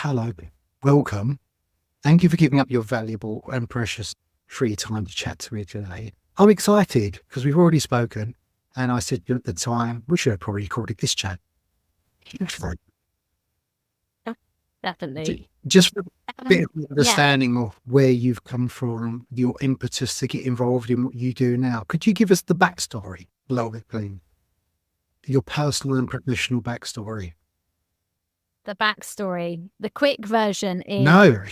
hello, welcome. Thank you for giving up your valuable and precious free time to chat to me today. I'm excited because we've already spoken, and I said at the time we should have probably recorded this chat. Definitely. Just for a bit of Yeah. understanding of where you've come from, your impetus to get involved in what you do now. Could you give us the backstory a little bit, please? Your personal and professional backstory. The backstory. The quick version is No.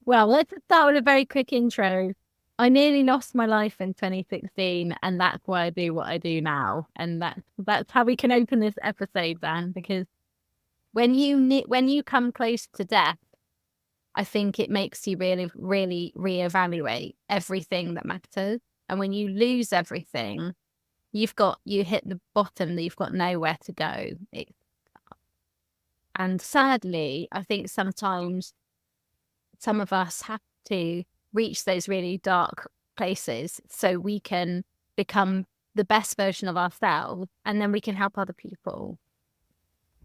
well, let's start with a very quick intro. I nearly lost my life in 2016, and that's why I do what I do now. And that's how we can open this episode, Dan, because when you come close to death, I think it makes you really, really reevaluate everything that matters. And when you lose everything, you hit the bottom, that you've got nowhere to go. And sadly, I think sometimes some of us have to reach those really dark places so we can become the best version of ourselves, and then we can help other people.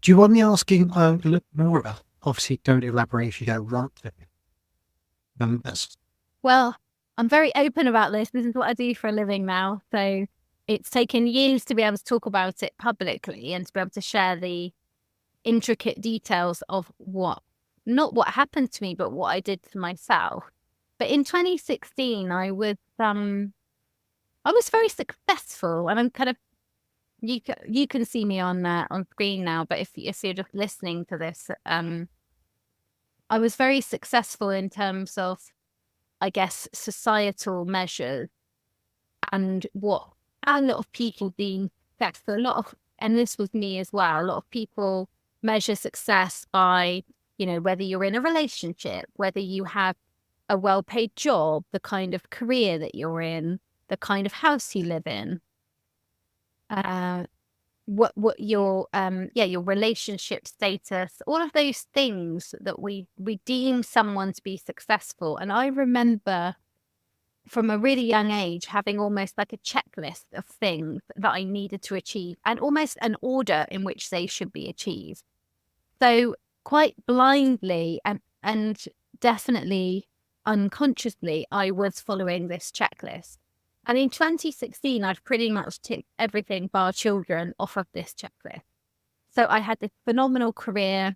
Do you want me asking a little more about? Obviously, don't elaborate if you don't want to. Well, I'm very open about this. This is what I do for a living now. So it's taken years to be able to talk about it publicly and to be able to share the intricate details of not what happened to me, but what I did to myself. But in 2016, I was very successful, and I'm kind of, you can see me on screen now, but if you're just listening to this, I was very successful in terms of, I guess, societal measures and what a lot of people deem successful. And this was me as well. A lot of people measure success by, whether you're in a relationship, whether you have a well-paid job, the kind of career that you're in, the kind of house you live in, what your relationship status, all of those things that we deem someone to be successful. And I remember from a really young age having almost like a checklist of things that I needed to achieve, and almost an order in which they should be achieved. So quite blindly and definitely unconsciously, I was following this checklist. And in 2016, I'd pretty much ticked everything bar children off of this checklist. So I had this phenomenal career.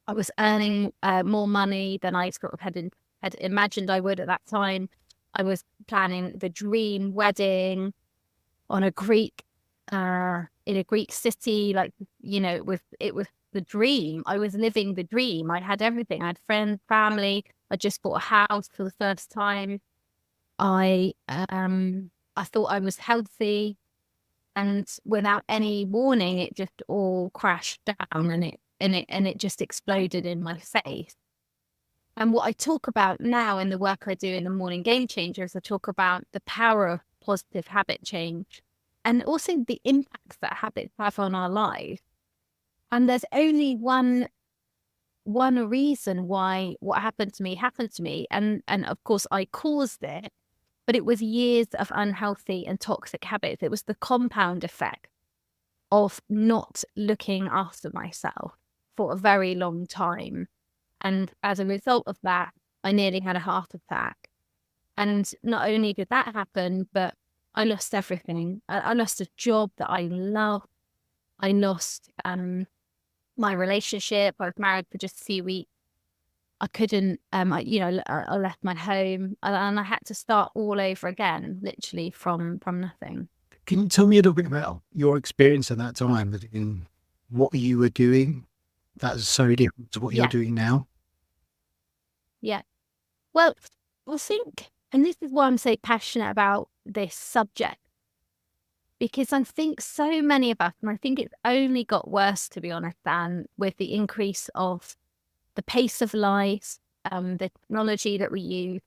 I was earning more money than I sort of had imagined I would at that time. I was planning the dream wedding on a Greek, in a Greek city. Like, it was the dream. I was living the dream. I had everything. I had friends, family. I just bought a house for the first time. I thought I was healthy, and without any warning, it just all crashed down, and it just exploded in my face. And what I talk about now in the work I do in the Morning Game Changers, I talk about the power of positive habit change, and also the impacts that habits have on our life. And there's only one reason why what happened to me, and of course I caused it. But it was years of unhealthy and toxic habits. It was the compound effect of not looking after myself for a very long time. And as a result of that, I nearly had a heart attack. And not only did that happen, but I lost everything. I lost a job that I loved. I lost my relationship. I was married for just a few weeks. I couldn't, I left my home, and I had to start all over again, literally from nothing. Can you tell me a little bit about your experience at that time, in what you were doing that's so different to what you're doing now? Yeah. Well, I think, and this is why I'm so passionate about this subject, because I think so many of us, and I think it's only got worse, to be honest, Dan, with the increase of the pace of life, the technology that we use.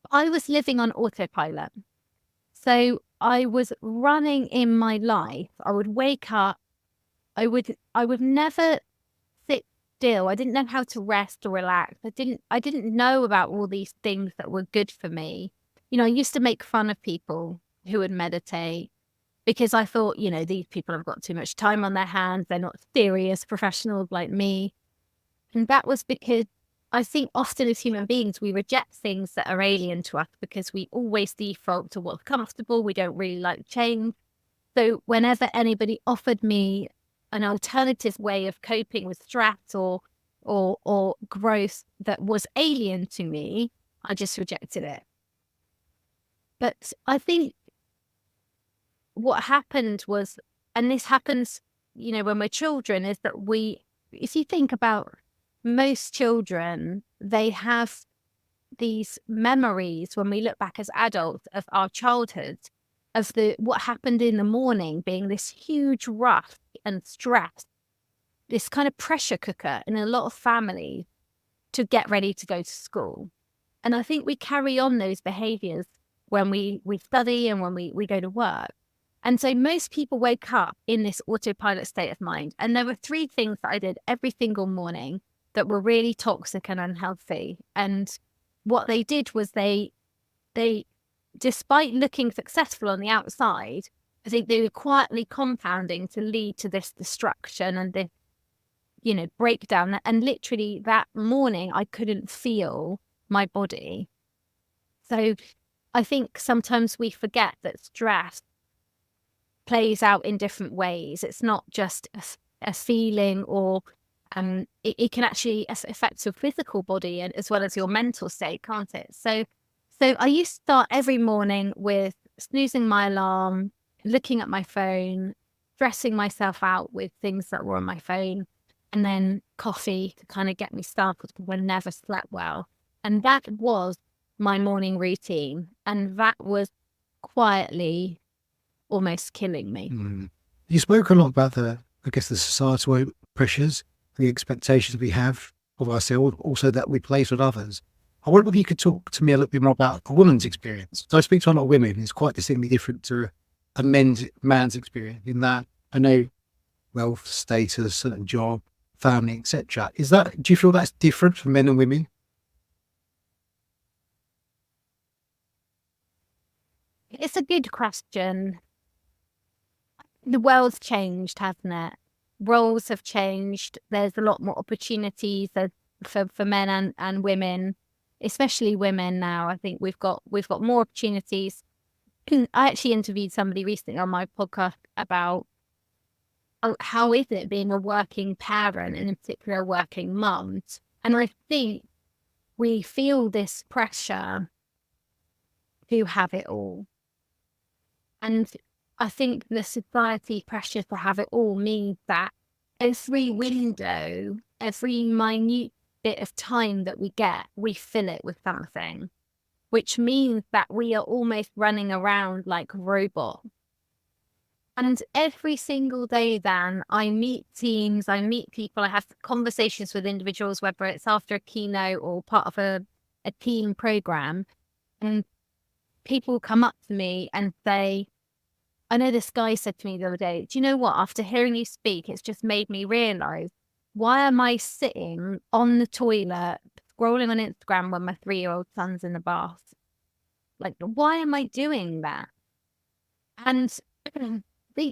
I was living on autopilot. So I was running in my life. I would wake up. I would never sit still. I didn't know how to rest or relax. I didn't know about all these things that were good for me. I used to make fun of people who would meditate. because I thought, these people have got too much time on their hands. They're not serious professionals like me. And that was because I think often as human beings, we reject things that are alien to us because we always default to what's comfortable. We don't really like change. So whenever anybody offered me an alternative way of coping with stress or growth that was alien to me, I just rejected it. But I think what happened was, and this happens, when we're children, is that if you think about most children, they have these memories when we look back as adults of our childhood, of what happened in the morning being this huge rush and stress, this kind of pressure cooker in a lot of families to get ready to go to school. And I think we carry on those behaviors when we study and when we go to work. And so most people wake up in this autopilot state of mind. And there were 3 things that I did every single morning that were really toxic and unhealthy. And what they did was they, despite looking successful on the outside, I think they were quietly compounding to lead to this destruction and this, breakdown. And literally that morning, I couldn't feel my body. So I think sometimes we forget that stress plays out in different ways. It's not just a feeling, or it can actually affect your physical body and as well as your mental state, can't it? So I used to start every morning with snoozing my alarm, looking at my phone, stressing myself out with things that were on my phone, and then coffee to kind of get me started because I never slept well. And that was my morning routine. And that was quietly almost killing me. You spoke a lot about the societal pressures, the expectations we have of ourselves, also that we place on others. I wonder if you could talk to me a little bit more about a woman's experience. So I speak to a lot of women. It's quite distinctly different to a man's experience in that I know wealth, status, certain job, family, etc. Do you feel that's different for men and women? It's a good question. The world's changed, hasn't it? Roles have changed. There's a lot more opportunities for men and women, especially women now. I think we've got more opportunities. I actually interviewed somebody recently on my podcast about how is it being a working parent, and in particular a working mum. And I think we feel this pressure to have it all. And I think the society pressure to have it all means that every window, every minute bit of time that we get, we fill it with something, which means that we are almost running around like robots. And every single day then I meet teams, I meet people, I have conversations with individuals, whether it's after a keynote or part of a team program, and people come up to me and say, I know this guy said to me the other day, do you know what? After hearing you speak, it's just made me realize, why am I sitting on the toilet, scrolling on Instagram when my 3-year-old son's in the bath? Like, why am I doing that? And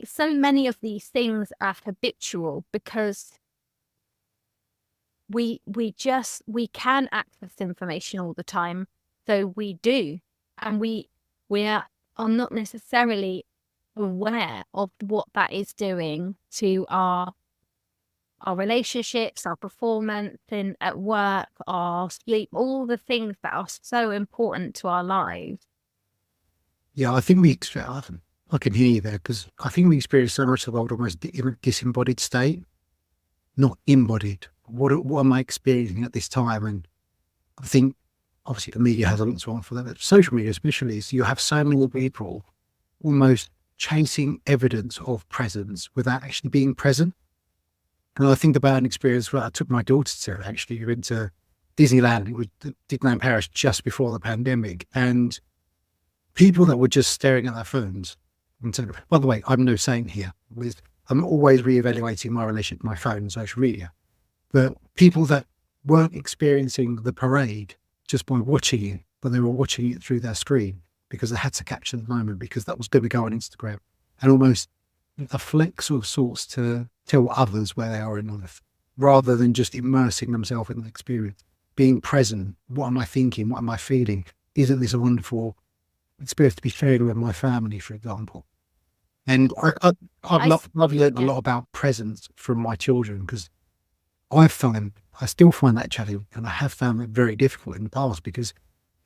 so many of these things are habitual because we can access information all the time. So we do. And we are not necessarily aware of what that is doing to our relationships, our performance at work, our sleep, all the things that are so important to our lives. Yeah, I think I can hear you there, because I think we experience so much of the world almost disembodied state, not embodied. What am I experiencing at this time? And I think obviously the media has a lot to offer for that, but social media especially, so you have so many people almost chasing evidence of presence without actually being present. And I think about an experience where I took my daughter to, actually, we went to Disneyland. It was Disneyland Paris just before the pandemic, and people that were just staring at their phones. And so, by the way, I'm no saint here. I'm always reevaluating my relationship to my phone and social media. But people that weren't experiencing the parade just by watching it, but they were watching it through their screen because they had to capture the moment because that was going to go on Instagram. and almost a flex of sorts to tell others where they are in life, rather than just immersing themselves in the experience. Being present, what am I thinking? What am I feeling? Isn't this a wonderful experience to be sharing with my family, for example? And I s- I've learned a yeah. lot about presence from my children, because I still find that challenging, and I have found it very difficult in the past, because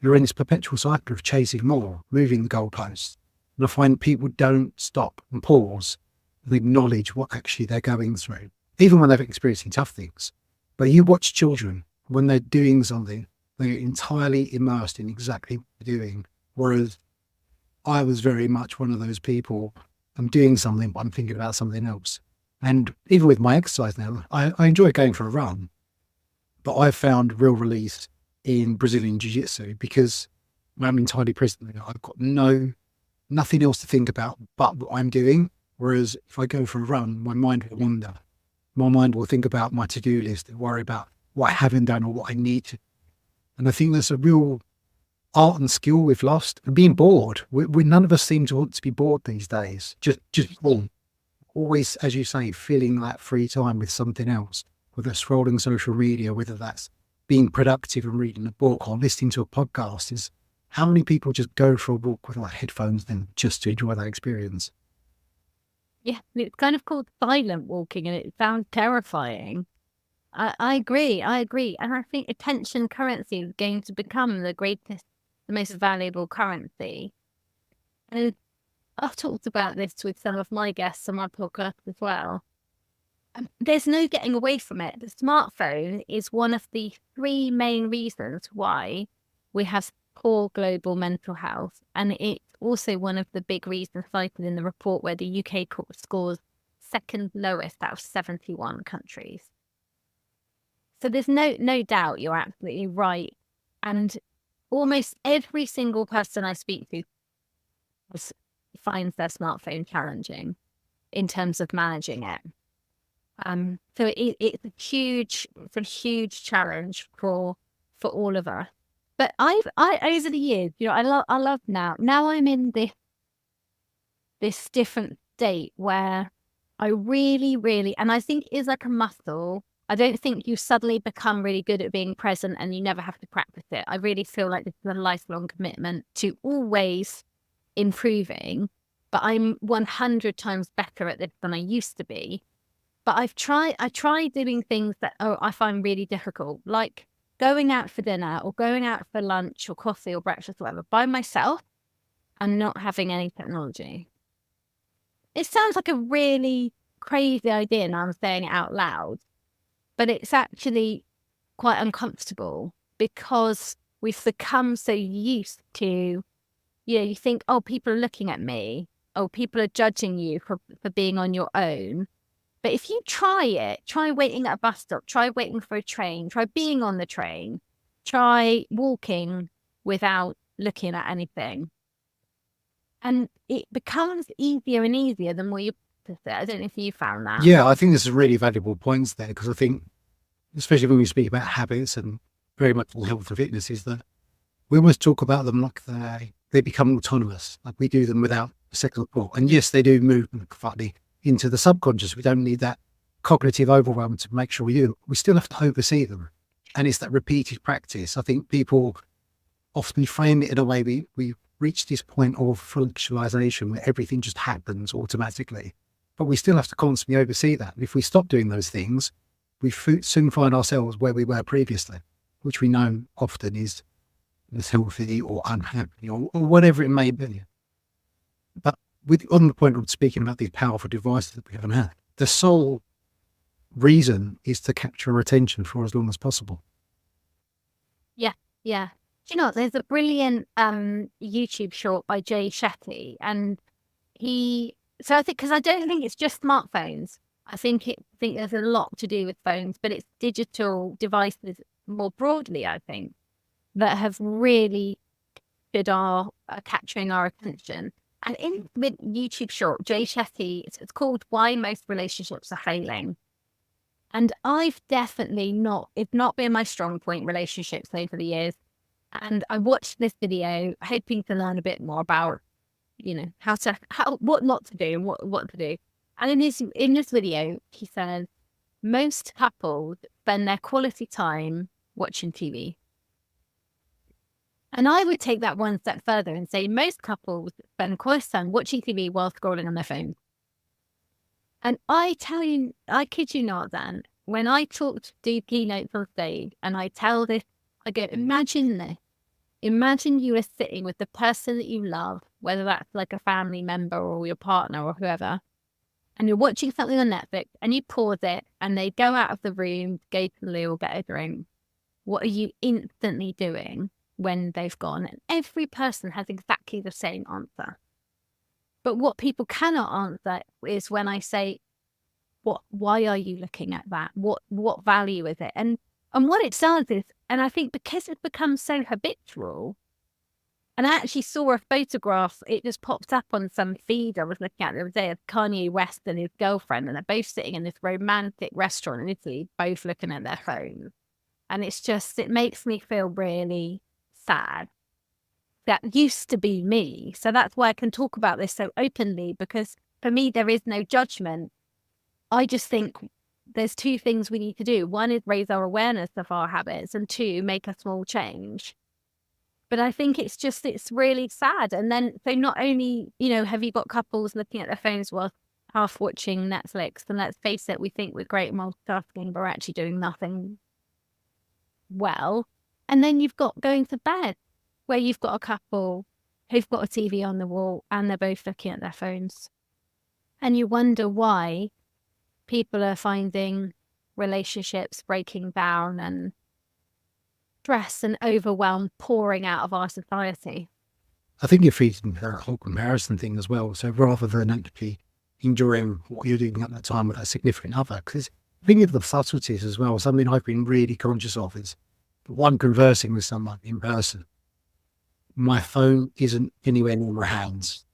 you're in this perpetual cycle of chasing more, moving the goalposts. And I find people don't stop and pause and acknowledge what actually they're going through, even when they're experiencing tough things. But you watch children, when they're doing something, they're entirely immersed in exactly what they're doing. Whereas I was very much one of those people. I'm doing something, but I'm thinking about something else. And even with my exercise now, I enjoy going for a run, but I've found real release in Brazilian Jiu Jitsu, because I'm entirely present there. I've got nothing else to think about but what I'm doing. Whereas if I go for a run, my mind will wander. My mind will think about my to-do list and worry about what I haven't done or what I need to. And I think there's a real art and skill we've lost, and being bored. We none of us seem to want to be bored these days. Just bored. Always, as you say, filling that free time with something else, whether it's scrolling social media, whether that's being productive and reading a book or listening to a podcast. Is how many people just go for a walk with like headphones then just to enjoy that experience? Yeah, it's kind of called silent walking, and it sounds terrifying. I agree. I agree. And I think attention currency is going to become the most valuable currency. And I've talked about this with some of my guests on my podcast as well. There's no getting away from it. The smartphone is one of the three main reasons why we have poor global mental health. And it's also one of the big reasons cited in the report, where the UK scores second lowest out of 71 countries. So there's no doubt you're absolutely right. And almost every single person I speak to finds their smartphone challenging in terms of managing it. So it's a huge challenge for all of us. But I over the years, I love now I'm in this different state where I really, and I think it is like a muscle. I don't think you suddenly become really good at being present and you never have to practice it. I really feel like this is a lifelong commitment to always improving, but I'm 100 times better at this than I used to be. But I tried doing things that I find really difficult, like going out for dinner or going out for lunch or coffee or breakfast or whatever by myself and not having any technology. It sounds like a really crazy idea now I'm saying it out loud, but it's actually quite uncomfortable, because we've become so used to, you think, oh, people are looking at me. Oh, people are judging you for being on your own. But if you try waiting at a bus stop, try waiting for a train, try being on the train, try walking without looking at anything. And it becomes easier and easier the more you practice it. I don't know if you found that. Yeah, I think there's some really valuable points there, because I think, especially when we speak about habits and very much health and fitness, is that we almost talk about them like they become autonomous, like we do them without a second thought. And yes, they do move partly into the subconscious. We don't need that cognitive overwhelm to make sure we do. We still have to oversee them. And it's that repeated practice. I think people often frame it in a way we reach this point of full actualization where everything just happens automatically. But we still have to constantly oversee that. If we stop doing those things, we soon find ourselves where we were previously, which we know often is healthy or unhappy or whatever it may be. But on the point of speaking about these powerful devices that we have now, the sole reason is to capture our attention for as long as possible. Yeah, yeah. Do you know, there's a brilliant YouTube short by Jay Shetty, and so I think, because I don't think it's just smartphones. I think there's a lot to do with phones, but it's digital devices more broadly, I think, that have really are capturing our attention. And in the YouTube short, Jay Shetty, it's called "Why Most Relationships Are Failing." And I've definitely it's not been my strong point, relationships, over the years. And I watched this video hoping to learn a bit more about what not to do and what to do. And in this video, he said most couples spend their quality time watching TV. And I would take that one step further and say most couples spend quality time watching TV while scrolling on their phone. And I tell you, I kid you not, Dan, when I do keynotes on stage and I tell this, I go, imagine this. Imagine you are sitting with the person that you love, whether that's like a family member or your partner or whoever, and you're watching something on Netflix and you pause it and they go out of the room, go to the loo or get a drink. What are you instantly doing when they've gone? And every person has exactly the same answer. But what people cannot answer is when I say, why are you looking at that? What value is it? And what it does is, and I think because it's become so habitual, and I actually saw a photograph, it just popped up on some feed I was looking at the other day of Kanye West and his girlfriend, and they're both sitting in this romantic restaurant in Italy, both looking at their phones. And it makes me feel really sad. That used to be me. So that's why I can talk about this so openly, because for me, there is no judgment. I just think there's two things we need to do. One is raise our awareness of our habits, and two, make a small change. But I think it's really sad. And then, so not only, have you got couples looking at their phones while half watching Netflix, and let's face it, we think we're great at multitasking, but we're actually doing nothing well. And then you've got going to bed, where you've got a couple who've got a TV on the wall and they're both looking at their phones. And you wonder why people are finding relationships breaking down and stress and overwhelm pouring out of our society. I think you're feeding the whole comparison thing as well. So rather than actually enjoying what you're doing at that time with a significant other, because thinking of the subtleties as well, something I've been really conscious of is one, conversing with someone in person. My phone isn't anywhere near my hands,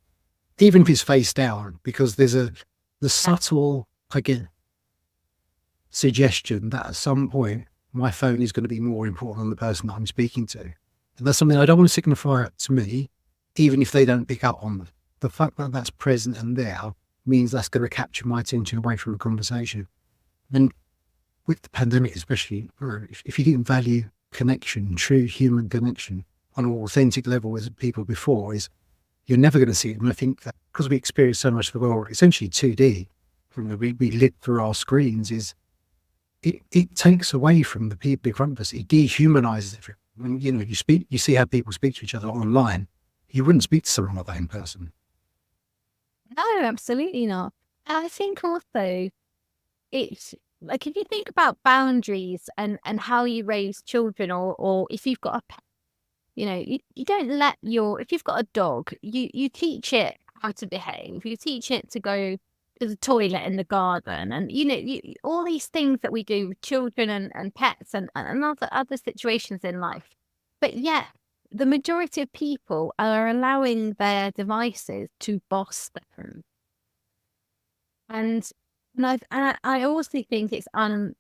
even if it's face down, because there's the subtle, again, suggestion that at some point my phone is going to be more important than the person that I'm speaking to. And that's something I don't want to signify to me, even if they don't pick up on. The fact that that's present and there means that's going to capture my attention away from the conversation. And with the pandemic, especially, if you didn't value connection, true human connection, on an authentic level as people before, is you're never going to see it. And I think that because we experience so much of the world, essentially 2D, from the we lit through our screens, is it takes away from the people in front of us. It dehumanizes everyone. When, you see how people speak to each other online. You wouldn't speak to someone like that in person. No, absolutely not. And I think also it's like, if you think about boundaries and how you raise children, or if you've got a pet, you don't let if you've got a dog, you teach it how to behave. You teach it to go to the toilet in the garden, and all these things that we do with children and pets and other situations in life. But yet, the majority of people are allowing their devices to boss them. And I also think it's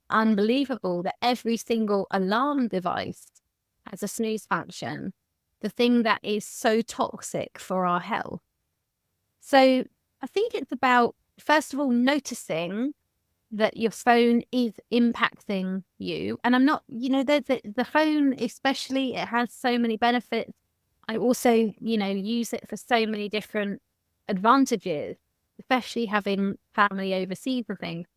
unbelievable that every single alarm device has a snooze function, the thing that is so toxic for our health. So I think it's about, first of all, noticing that your phone is impacting you. And I'm not, the phone especially, it has so many benefits. I also, use it for so many different advantages, especially having family overseas and things.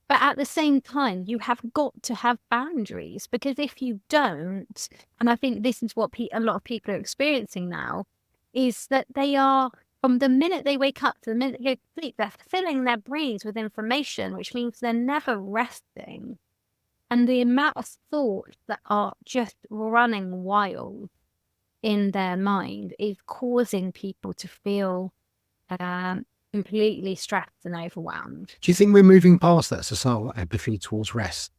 But at the same time, you have got to have boundaries, because if you don't, and I think this is what a lot of people are experiencing now, is that they are, from the minute they wake up to the minute they go to sleep, they're filling their brains with information, which means they're never resting. And the amount of thoughts that are just running wild in their mind is causing people to feel completely stressed and overwhelmed. Do you think we're moving past that societal empathy towards rest?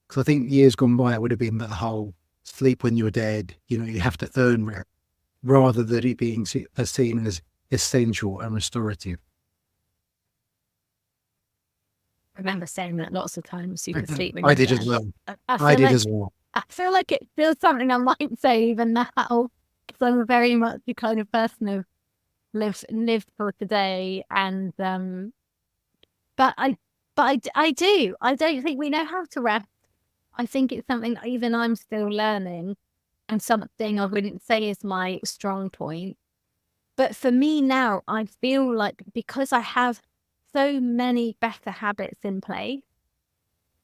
Because I think years gone by, it would have been the whole sleep when you're dead, you have to earn rest, rather than it being seen as essential and restorative. I remember saying that lots of times, you can sleep when I you're did dead. as well. I feel like it's something I might say even now, because I'm very much the kind of person of, live for today. And but I do. I don't think we know how to rest. I think it's something that even I'm still learning, and something I wouldn't say is my strong point. But for me now, I feel like because I have so many better habits in place,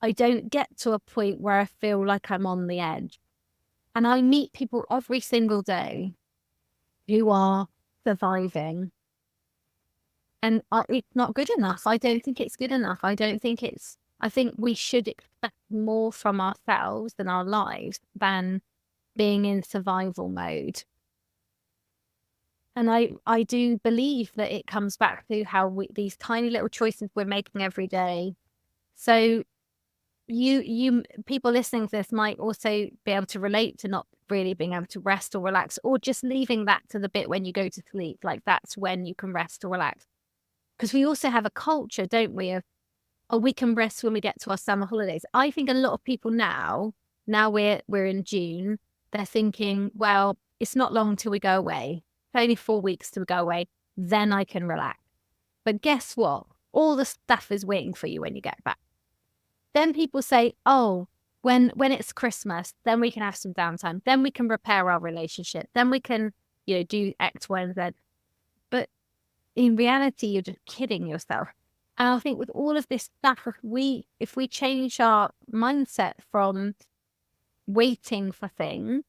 I don't get to a point where I feel like I'm on the edge. And I meet people every single day who are surviving. And it's not good enough. I don't think it's good enough. I think we should expect more from ourselves and our lives than being in survival mode. And I do believe that it comes back to how these tiny little choices we're making every day. So you people listening to this might also be able to relate to not really being able to rest or relax, or just leaving that to the bit when you go to sleep. Like that's when you can rest or relax. Because we also have a culture, don't we, of, oh, we can rest when we get to our summer holidays. I think a lot of people now we're in June, they're thinking, well, it's not long till we go away. It's only 4 weeks till we go away. Then I can relax. But guess what? All the stuff is waiting for you when you get back. Then people say, oh, when it's Christmas, then we can have some downtime. Then we can repair our relationship. Then we can, do X, Y, and Z. But in reality, you're just kidding yourself. And I think with all of this stuff, if we change our mindset from waiting for things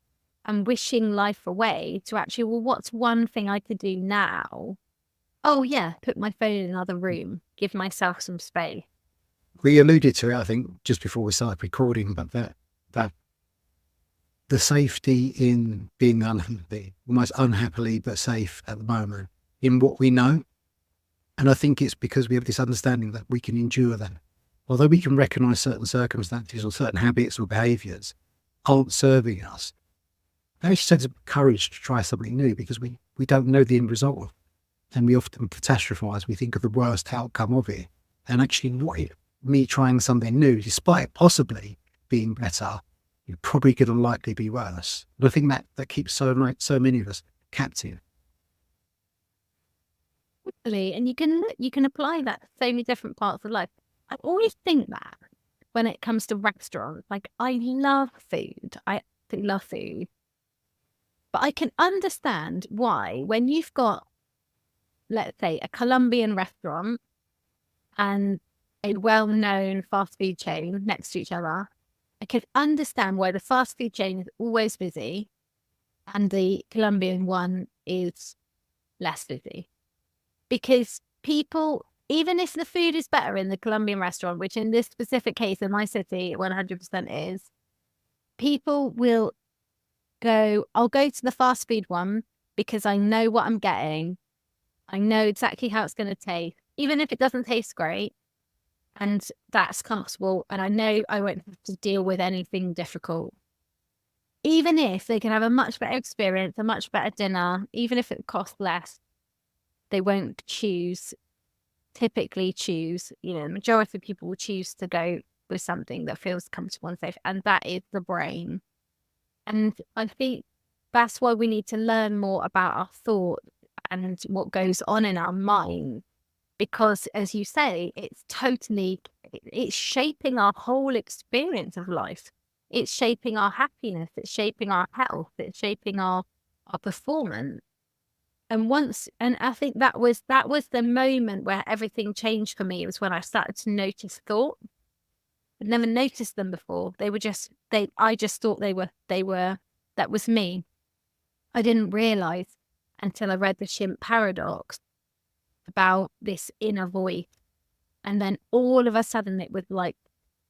and wishing life away to actually, well, what's one thing I could do now? Oh yeah, put my phone in another room, give myself some space. We alluded to it, I think, just before we started recording, but that the safety in being unhappy, almost unhappily but safe at the moment, in what we know. And I think it's because we have this understanding that we can endure that. Although we can recognise certain circumstances or certain habits or behaviours aren't serving us, that actually takes courage to try something new, because we don't know the end result. And we often catastrophise. We think of the worst outcome of it. And actually, me trying something new, despite possibly being better, you're probably going to likely be worse. But I think that keeps so many of us captive. And you can apply that to so many different parts of life. I always think that when it comes to restaurants, like I love food. I love food. But I can understand why when you've got, let's say, a Colombian restaurant and a well-known fast food chain next to each other, I can understand why the fast food chain is always busy and the Colombian one is less busy. Because people, even if the food is better in the Colombian restaurant, which in this specific case in my city 100% is, people will go, I'll go to the fast food one because I know what I'm getting. I know exactly how it's going to taste, even if it doesn't taste great. And that's comfortable. And I know I won't have to deal with anything difficult. Even if they can have a much better experience, a much better dinner, even if it costs less, they won't typically choose, the majority of people will choose to go with something that feels comfortable and safe. And that is the brain. And I think that's why we need to learn more about our thoughts and what goes on in our mind. Because as you say, it's shaping our whole experience of life. It's shaping our happiness. It's shaping our health. It's shaping our performance. And I think that was the moment where everything changed for me. It was when I started to notice thoughts. I'd never noticed them before. I just thought they were, that was me. I didn't realize until I read the Chimp Paradox about this inner voice. And then all of a sudden it was like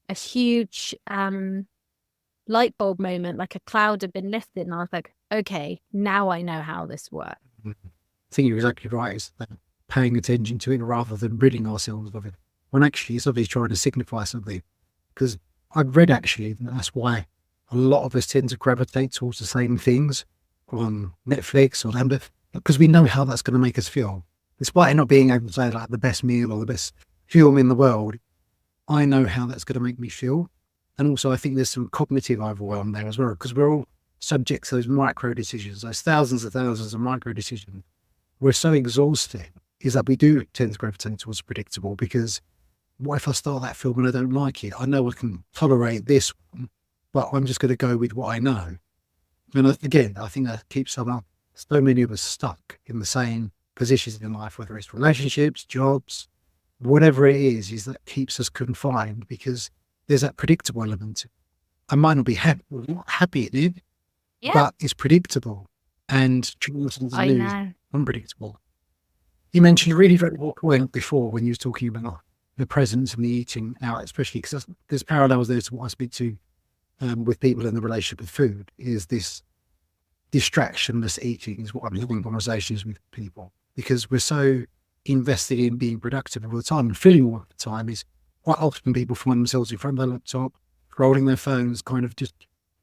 a huge light bulb moment, like a cloud had been lifted. And I was like, okay, now I know how this works. I think you're exactly right. It's paying attention to it rather than ridding ourselves of it. When actually it's obviously trying to signify something. Because I've read actually that that's why a lot of us tend to gravitate towards the same things on Netflix or Lambeth, because we know how that's going to make us feel. Despite it not being able to say like the best meal or the best film in the world, I know how that's going to make me feel. And also I think there's some cognitive overwhelm there as well, because we're all subject to those micro decisions, those thousands of micro decisions. we're so exhausted is that we do tend to gravitate towards predictable, because what if I start that film and I don't like it? I know I can tolerate this one, but I'm just going to go with what I know. And again, I think that keeps so many of us stuck in the same positions in life, whether it's relationships, jobs, whatever it is that keeps us confined, because there's that predictable element. I might not be happy at it, Yeah, but it's predictable, and choices are I new, know. unpredictable. You mentioned a really very important point before when you were talking about the presence and the eating out, especially because there's parallels there to what I speak to with people in the relationship with food, is this distractionless eating is what I'm having conversations with people, because we're so invested in being productive all the time and feeling all the time. Is quite often people find themselves in front of their laptop, rolling their phones, kind of just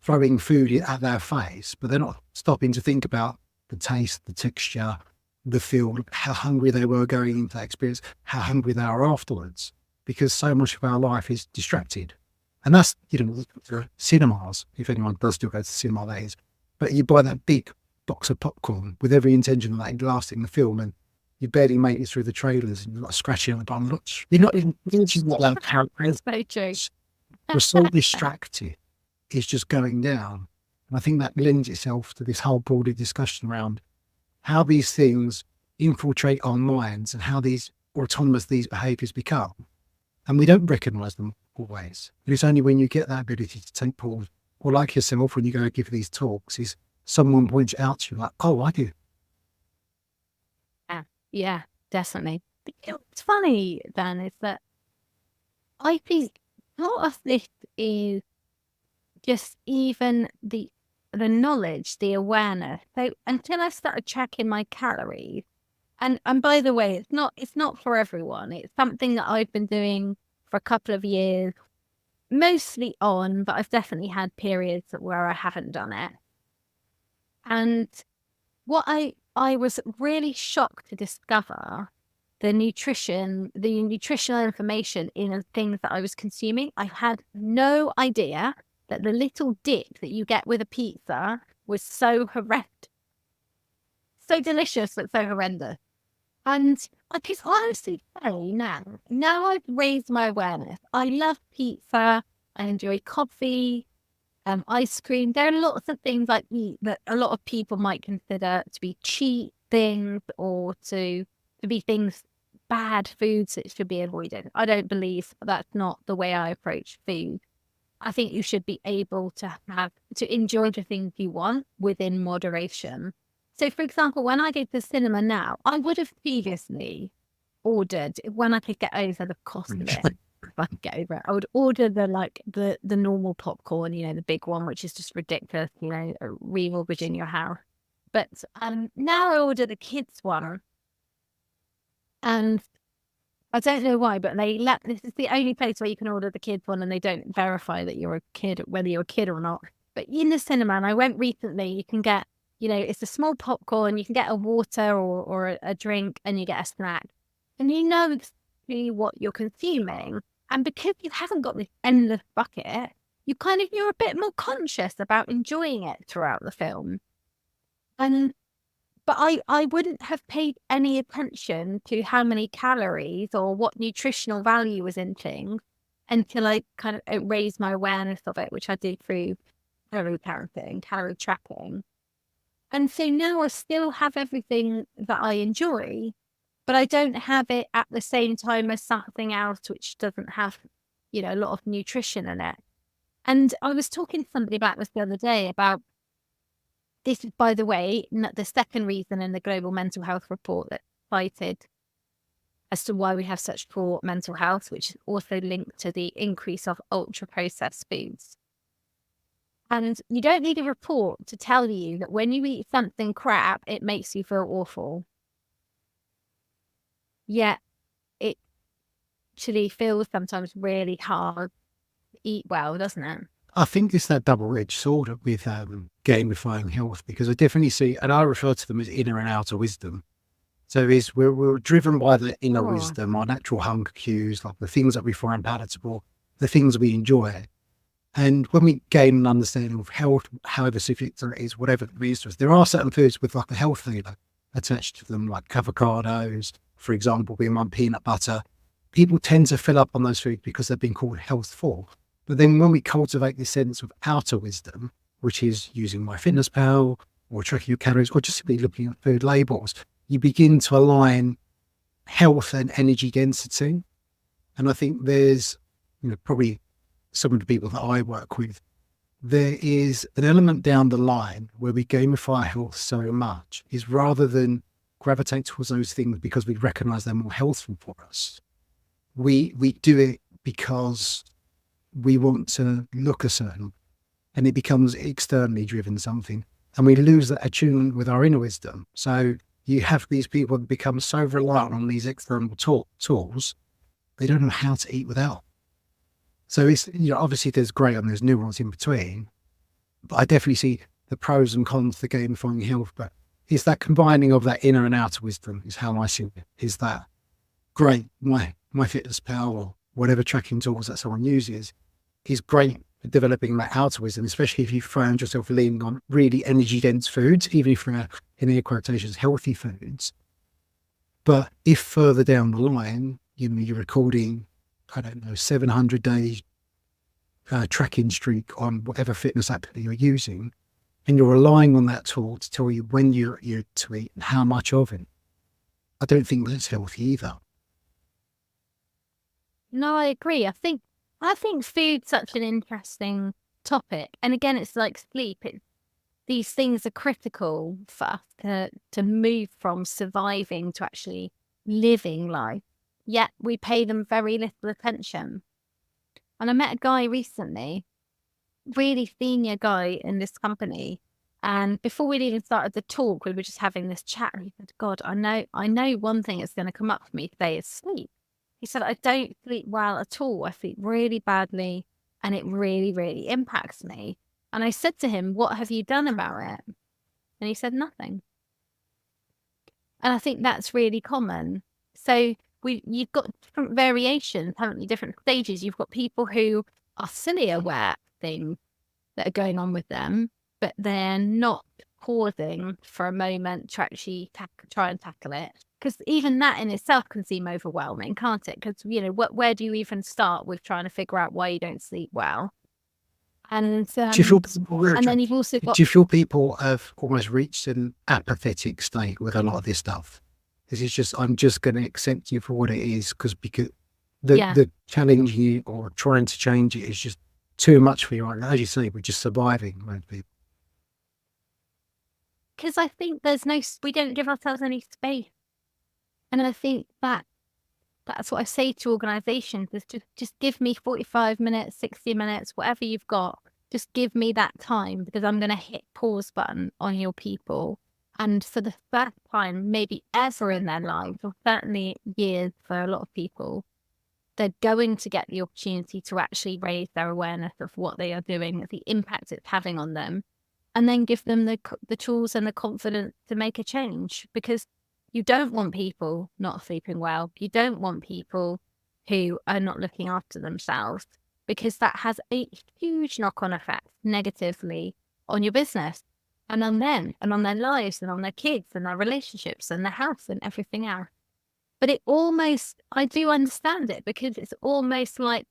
throwing food at their face, but they're not stopping to think about the taste, the texture, the feel, how hungry they were going into that experience, how hungry they are afterwards, because so much of our life is distracted. And that's, cinemas, if anyone does still go to cinema, that is. But you buy that big box of popcorn with every intention of that lasting the film, and you barely make it through the trailers, and you're like scratching on the bum. You're not even thinking what that character So true. is. We're so distracted. It's just going down. And I think that lends itself to this whole broader discussion around how these things infiltrate our minds and how these autonomous these behaviours become. And we don't recognise them always. But it's only when you get that ability to take pause, or like yourself, when you go and give these talks, is someone points it out to you like, oh, I do. Yeah, definitely. But what's funny, Dan, is that I think part of this is just even the knowledge, the awareness. So until I started tracking my calories, and by the way, it's not for everyone. It's something that I've been doing for a couple of years, mostly on, but I've definitely had periods where I haven't done it. And what I was really shocked to discover the nutritional information in the things that I was consuming. I had no idea that the little dip that you get with a pizza was so horrendous. So delicious, but so horrendous. And I can honestly say now I've raised my awareness. I love pizza. I enjoy coffee, ice cream. There are lots of things I eat that a lot of people might consider to be cheat things, or to be things, bad foods that should be avoided. I don't believe that's not the way I approach food. I think you should be able to enjoy the things you want within moderation. So, for example, when I go to the cinema now, I would have previously ordered, when I could get over the cost of it, if I could get over it, I would order the normal popcorn, the big one, which is just ridiculous, a remortgage in your house. But now I order the kids one, and I don't know why, but this is the only place where you can order the kids one, and they don't verify that you're a kid, whether you're a kid or not. But in the cinema, and I went recently, you can get, it's a small popcorn, you can get a water or a drink, and you get a snack. And you know exactly what you're consuming. And because you haven't got this endless bucket, you're a bit more conscious about enjoying it throughout the film. But I wouldn't have paid any attention to how many calories or what nutritional value was in things until I kind of raised my awareness of it, which I did through calorie counting, calorie tracking. And so now I still have everything that I enjoy, but I don't have it at the same time as something else which doesn't have, a lot of nutrition in it. And I was talking to somebody about this the other day about this, is, by the way, the second reason in the Global Mental Health Report that cited as to why we have such poor mental health, which is also linked to the increase of ultra-processed foods. And you don't need a report to tell you that when you eat something crap, it makes you feel awful. Yet it actually feels sometimes really hard to eat well, doesn't it? I think it's that double-edged sword with gamifying health, because I definitely see, and I refer to them as inner and outer wisdom. So we're driven by the inner wisdom, our natural hunger cues, like the things that we find palatable, the things we enjoy. And when we gain an understanding of health, however specific it is, whatever it means to us, there are certain foods with like a health feeling, attached to them, like avocados, for example, being one peanut butter. People tend to fill up on those foods because they've been called healthful. But then when we cultivate this sense of outer wisdom, which is using MyFitnessPal or tracking your calories or just simply looking at food labels, you begin to align health and energy density. And I think there's, probably some of the people that I work with, there is an element down the line where we gamify health so much is rather than gravitate towards those things because we recognize they're more healthful for us. We do it because we want to look a certain, and it becomes externally driven something, and we lose that attunement with our inner wisdom. So you have these people that become so reliant on these external tools, they don't know how to eat without. So it's, obviously there's grey and there's nuance in between, but I definitely see the pros and cons to gamifying health. But it's that combining of that inner and outer wisdom is how I see it. Is that great? MyFitnessPal or whatever tracking tools that someone uses is great at developing that outer wisdom, especially if you found yourself leaning on really energy dense foods, even if you're in air quotations healthy foods. But if further down the line, you're recording, 700 days tracking streak on whatever fitness app that you're using, and you're relying on that tool to tell you when you're to eat and how much of it, I don't think that's healthy either. No, I agree. I think food's such an interesting topic. And again, it's like sleep. These things are critical for us to move from surviving to actually living life. Yet we pay them very little attention. And I met a guy recently, really senior guy in this company. And before we'd even started the talk, we were just having this chat. And he said, God, I know one thing that's going to come up for me today is sleep. He said, I don't sleep well at all. I sleep really badly and it really, really impacts me. And I said to him, what have you done about it? And he said, nothing. And I think that's really common. So you've got different variations, haven't you? Different stages. You've got people who are silly aware of things that are going on with them, but they're not pausing for a moment to actually try and tackle it. Because even that in itself can seem overwhelming, can't it? Because, where do you even start with trying to figure out why you don't sleep well? And do you feel, and then you've also got... Do you feel people have almost reached an apathetic state with a lot of this stuff? This is just, I'm just going to accept you for what it is because the challenging you or trying to change it is just too much for you. As you say, we're just surviving, most people. Because I think we don't give ourselves any space. And I think that's what I say to organisations is just give me 45 minutes, 60 minutes, whatever you've got. Just give me that time because I'm going to hit pause button on your people. And for the first time, maybe ever in their lives, or certainly years for a lot of people, they're going to get the opportunity to actually raise their awareness of what they are doing, the impact it's having on them, and then give them the tools and the confidence to make a change. Because you don't want people not sleeping well. You don't want people who are not looking after themselves, because that has a huge knock-on effect negatively on your business and on them and on their lives and on their kids and their relationships and their health and everything else. But I do understand it because it's almost like,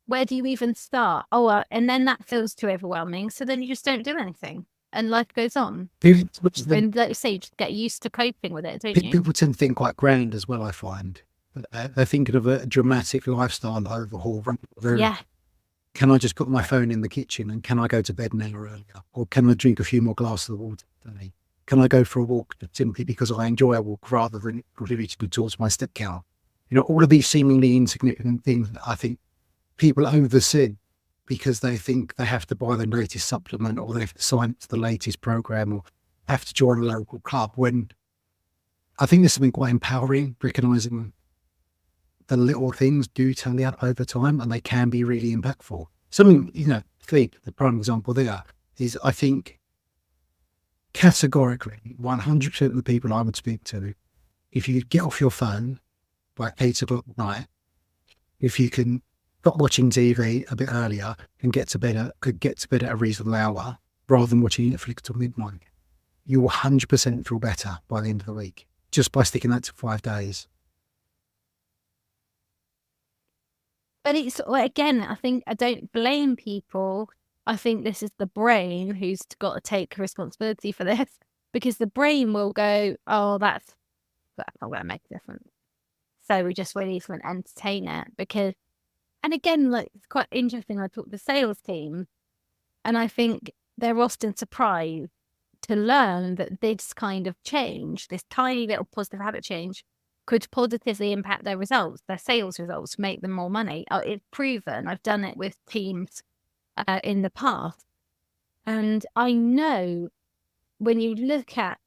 where do you even start? And then that feels too overwhelming. So then you just don't do anything. And life goes on. And like you say, you just get used to coping with it, don't you? People tend to think quite grand as well, I find. But they're thinking of a dramatic lifestyle overhaul. Yeah. Can I just put my phone in the kitchen and can I go to bed an hour earlier? Or can I drink a few more glasses of water today? Can I go for a walk simply because I enjoy a walk rather than contributing towards my step count? All of these seemingly insignificant things that I think people oversee because they think they have to buy the latest supplement or they have to sign up to the latest program or have to join a local club, when I think there's something quite empowering, recognising the little things do tally out over time and they can be really impactful. Something, sleep, the prime example there is, I think, categorically, 100% of the people I would speak to, if you get off your phone by 8 o'clock at night, if you can stop watching TV a bit earlier and could get to bed at a reasonable hour rather than watching Netflix till midnight, you will 100% feel better by the end of the week, just by sticking that to 5 days. But it's, again, I think I don't blame people. I think this is the brain who's got to take responsibility for this, because the brain will go, oh, that's not going to make a difference. So we just really want to entertain it. Because, and again, like, it's quite interesting. I talk to the sales team, and I think they're often surprised to learn that this kind of change, this tiny little positive habit change, could positively impact their results, their sales results, make them more money. It's proven. I've done it with teams in the past. And I know when you look at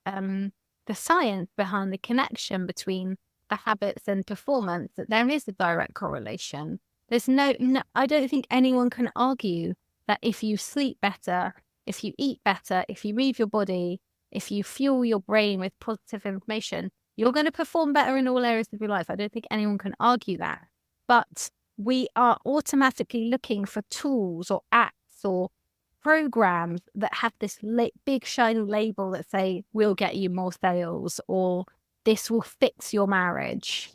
the science behind the connection between the habits and performance, that there is a direct correlation. There's no, I don't think anyone can argue that if you sleep better, if you eat better, if you move your body, if you fuel your brain with positive information, you're going to perform better in all areas of your life. I don't think anyone can argue that. But we are automatically looking for tools or apps or programs that have this big shiny label that say, we'll get you more sales, or this will fix your marriage.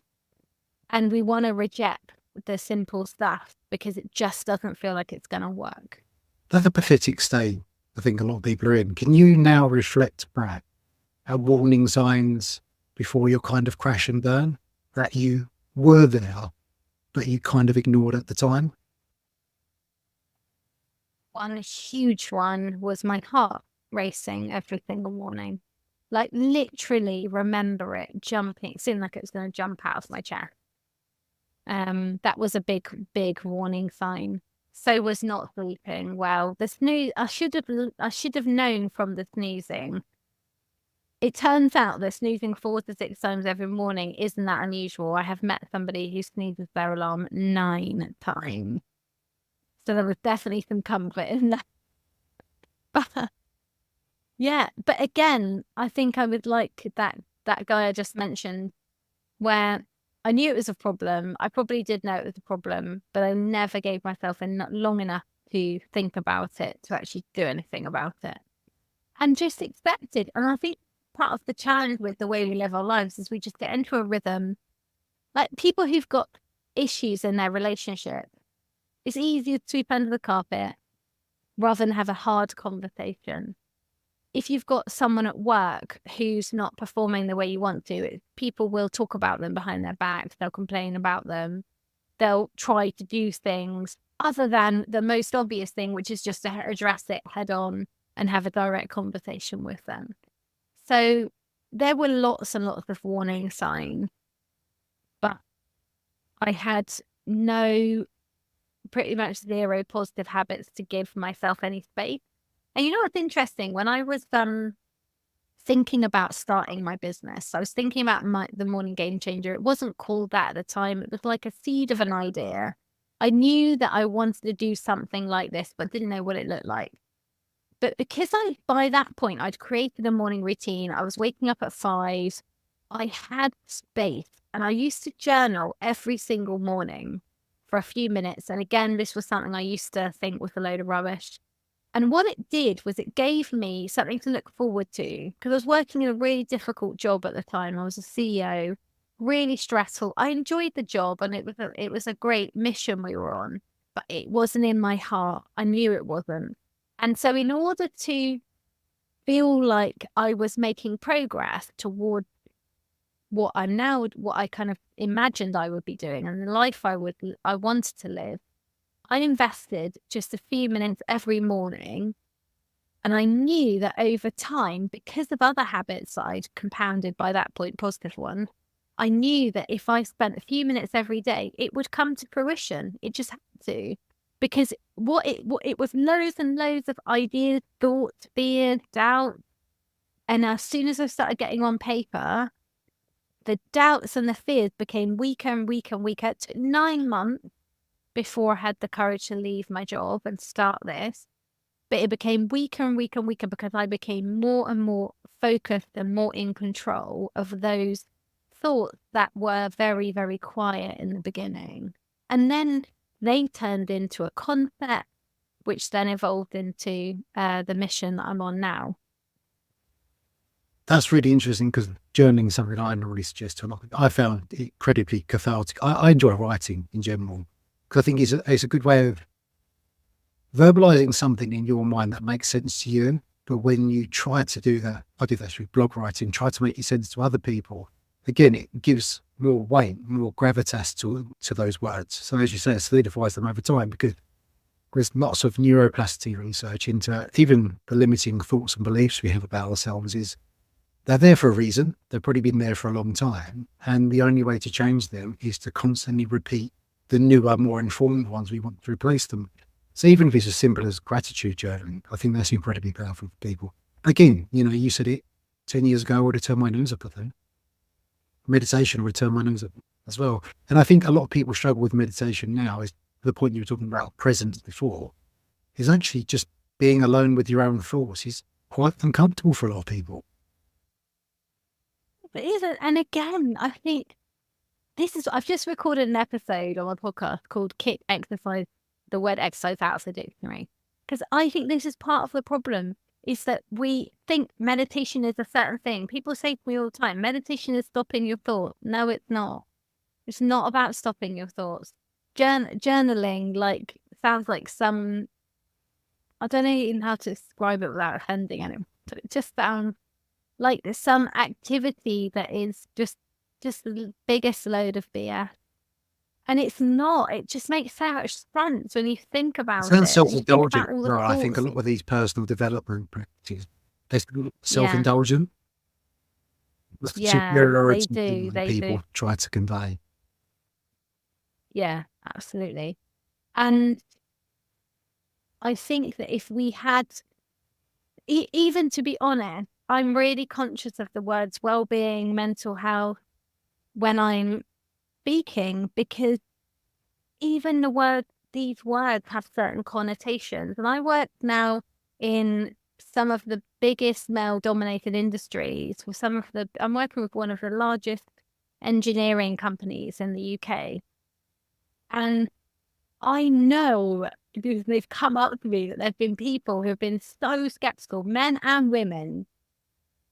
And we want to reject the simple stuff because it just doesn't feel like it's going to work. That's a pathetic state I think a lot of people are in. Can you now reflect back at warning signs before your kind of crash and burn that you were there, but you kind of ignored at the time? One huge one was my heart racing every single morning. Like, literally remember it jumping. It seemed like it was going to jump out of my chest. That was a big warning sign. So was not sleeping well. The snooze, I should have known from the snoozing. It turns out that snoozing 4 to 6 times every morning isn't that unusual. I have met somebody who snoozes their alarm 9 times. So there was definitely some comfort in that. But yeah, but again, I think I would like that guy I just mentioned, where I knew it was a problem. I probably did know it was a problem, but I never gave myself long enough to think about it, to actually do anything about it. And just accepted. And I think part of the challenge with the way we live our lives is we just get into a rhythm. Like, people who've got issues in their relationship, it's easier to sweep under the carpet rather than have a hard conversation. If you've got someone at work who's not performing the way you want to, people will talk about them behind their backs. They'll complain about them. They'll try to do things other than the most obvious thing, which is just to address it head on and have a direct conversation with them. So there were lots and lots of warning signs, but I had pretty much zero positive habits to give myself any space. And you know what's interesting? When I was thinking about starting my business, I was thinking about the Morning Game Changer. It wasn't called that at the time. It was like a seed of an idea. I knew that I wanted to do something like this, but didn't know what it looked like. But because by that point, I'd created a morning routine. I was waking up at 5. I had space, and I used to journal every single morning for a few minutes. And again, this was something I used to think was a load of rubbish. And what it did was it gave me something to look forward to, because I was working in a really difficult job at the time. I was a CEO, really stressful. I enjoyed the job, and it was a great mission we were on, but it wasn't in my heart. I knew it wasn't. And so in order to feel like I was making progress toward what I kind of imagined I would be doing and the life I wanted to live, I invested just a few minutes every morning. And I knew that over time, because of other habits that I'd compounded by that point, positive one, I knew that if I spent a few minutes every day, it would come to fruition. It just had to. Because it was loads and loads of ideas, thoughts, fears, doubt. And as soon as I started getting on paper, the doubts and the fears became weaker and weaker and weaker. It took 9 months before I had the courage to leave my job and start this. But it became weaker and weaker and weaker because I became more and more focused and more in control of those thoughts that were very, very quiet in the beginning. And then they turned into a concept, which then evolved into the mission that I'm on now. That's really interesting because journaling is something I normally suggest to a lot of people. I found it incredibly cathartic. I enjoy writing in general because I think it's a good way of verbalizing something in your mind that makes sense to you. But when you try to do that, I do that through blog writing, try to make it sense to other people. Again, it gives more weight, more gravitas to those words. So as you say, it solidifies them over time because there's lots of neuroplasticity research into even the limiting thoughts and beliefs we have about ourselves is they're there for a reason. They've probably been there for a long time. And the only way to change them is to constantly repeat the newer, more informed ones we want to replace them. So even if it's as simple as gratitude journaling, I think that's incredibly powerful for people. Again, you said it 10 years ago, I would have turned my nose up at that. Meditation would turn my nose up as well. And I think a lot of people struggle with meditation now is the point you were talking about presence before, is actually just being alone with your own thoughts is quite uncomfortable for a lot of people. It isn't. And again, I think I've just recorded an episode on my podcast called Kick Exercise, the word exercise out of the dictionary. Because I think this is part of the problem is that we think meditation is a certain thing. People say to me all the time, meditation is stopping your thoughts. No, it's not. It's not about stopping your thoughts. Journaling sounds like some, I don't know even how to describe it without offending anyone, but it just sounds like there's some activity that is just the biggest load of BS. And it's not. It just makes so much sense when you think about it. Sounds self-indulgent. All the I think a lot thoughts. of these personal development practices, they're Yeah, self-indulgent. That's the yeah, superiority they thing do. that people try to convey. Yeah, absolutely. And I think that if we had, even to be honest, I'm really conscious of the words well-being, mental health when I'm speaking, because even these words have certain connotations. And I work now in some of the biggest male-dominated industries. I'm working with one of the largest engineering companies in the UK. And I know because they've come up to me that there have been people who have been so skeptical, men and women,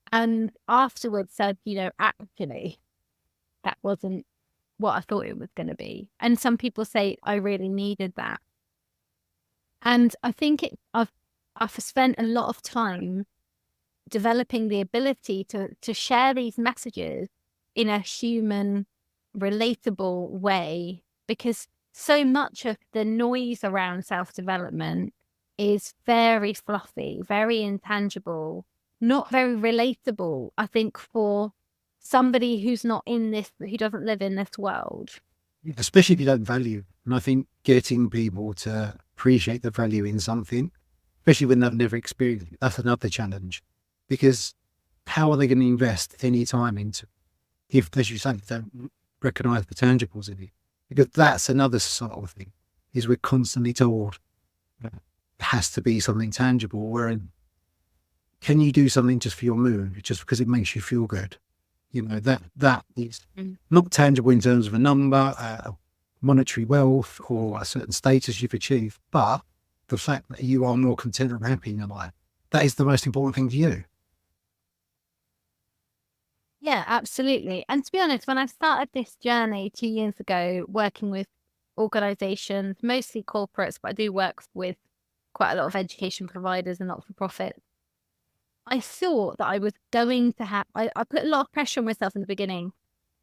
and afterwards said, actually, that wasn't what I thought it was going to be. And some people say, I really needed that. And I think I've spent a lot of time developing the ability to share these messages in a human, relatable way, because so much of the noise around self-development is very fluffy, very intangible, not very relatable, I think, for somebody who doesn't live in this world. Especially if you don't value. And I think getting people to appreciate the value in something, especially when they've never experienced it, that's another challenge. Because how are they going to invest any time into, if, as you say, they don't recognise the tangibles in it? Because that's another societal thing, is we're constantly told that it has to be something tangible, wherein can you do something just for your mood, just because it makes you feel good? That is not tangible in terms of a number, monetary wealth, or a certain status you've achieved, but the fact that you are more content and happy in your life, that is the most important thing to you. Yeah, absolutely. And to be honest, when I started this journey 2 years ago, working with organizations, mostly corporates, but I do work with quite a lot of education providers and not-for-profit, I thought that I was going to have, I put a lot of pressure on myself in the beginning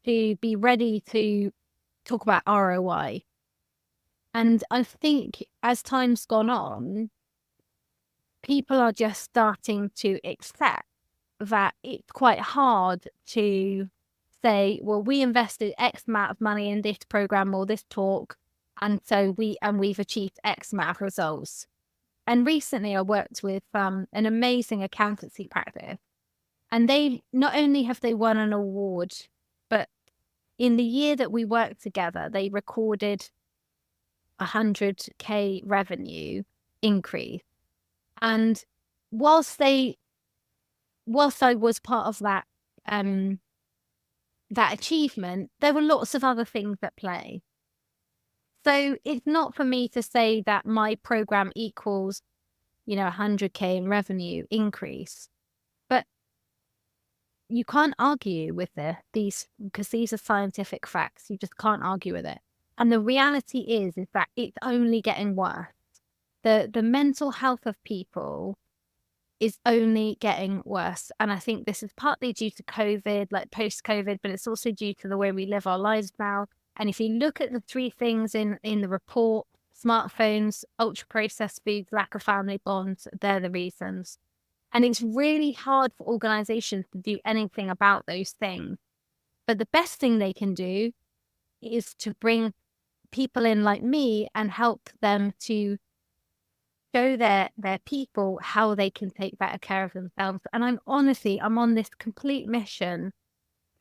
to be ready to talk about ROI. And I think as time's gone on, people are just starting to accept that it's quite hard to say, well, we invested X amount of money in this program or this talk, and so we've achieved X amount of results. And recently I worked with an amazing accountancy practice, and they not only have they won an award, but in the year that we worked together, they recorded 100K revenue increase. And whilst I was part of that achievement, there were lots of other things at play. So it's not for me to say that my program equals, 100K in revenue increase, but you can't argue with these because these are scientific facts. You just can't argue with it. And the reality is that it's only getting worse. The mental health of people is only getting worse. And I think this is partly due to COVID, like post-COVID, but it's also due to the way we live our lives now. And if you look at the three things in the report, smartphones, ultra-processed foods, lack of family bonds, they're the reasons. And it's really hard for organizations to do anything about those things. But the best thing they can do is to bring people in like me and help them to show their people how they can take better care of themselves. And I'm on this complete mission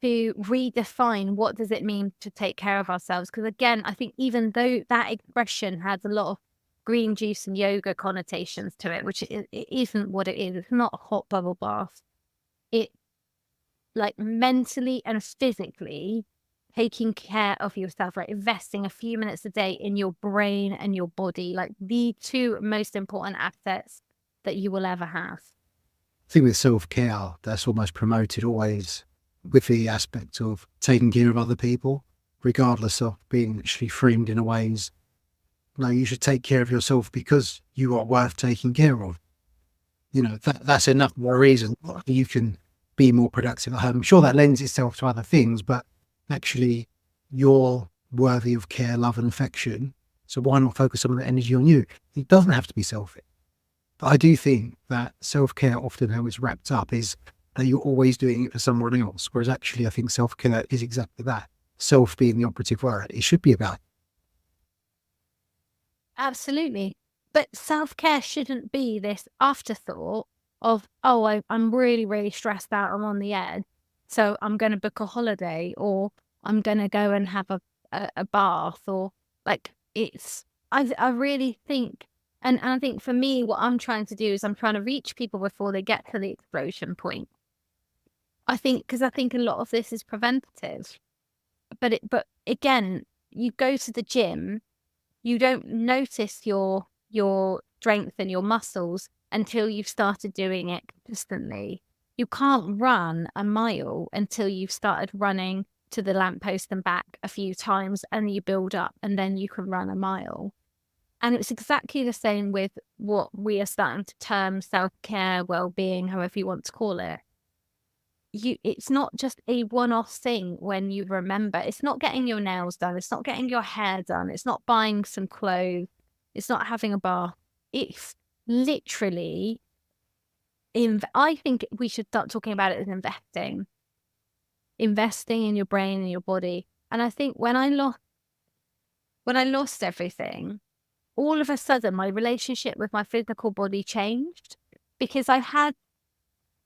to redefine what does it mean to take care of ourselves. Because again, I think even though that expression has a lot of green juice and yoga connotations to it, which it isn't what it is. It's not a hot bubble bath. It, like, mentally and physically taking care of yourself, right? Investing a few minutes a day in your brain and your body, like the two most important assets that you will ever have. I think with self-care, that's almost promoted always with the aspect of taking care of other people, regardless of being actually framed in a ways, no, you should take care of yourself because you are worth taking care of. You know, that's enough of a reason you can be more productive at home. I'm sure that lends itself to other things, but actually you're worthy of care, love and affection. So why not focus some of the energy on you? It doesn't have to be selfish. But I do think that self-care often how it's wrapped up is that you're always doing it for someone else. Whereas actually I think self-care is exactly that. Self being the operative word. It should be about. Absolutely. But self-care shouldn't be this afterthought of, oh, I'm really, really stressed out. I'm on the edge. So I'm going to book a holiday, or I'm going to go and have a bath, or like I really think, and I think for me, what I'm trying to do is I'm trying to reach people before they get to the explosion point. Because I think a lot of this is preventative. But again, you go to the gym, you don't notice your strength and your muscles until you've started doing it consistently. You can't run a mile until you've started running to the lamppost and back a few times, and you build up, and then you can run a mile. And it's exactly the same with what we are starting to term self-care, well-being, however you want to call it. It's not just a one-off thing when you remember. It's not getting your nails done. It's not getting your hair done. It's not buying some clothes. It's not having a bath. It's literally, I think we should start talking about it as investing in your brain and your body. And I think when I lost everything, all of a sudden my relationship with my physical body changed, because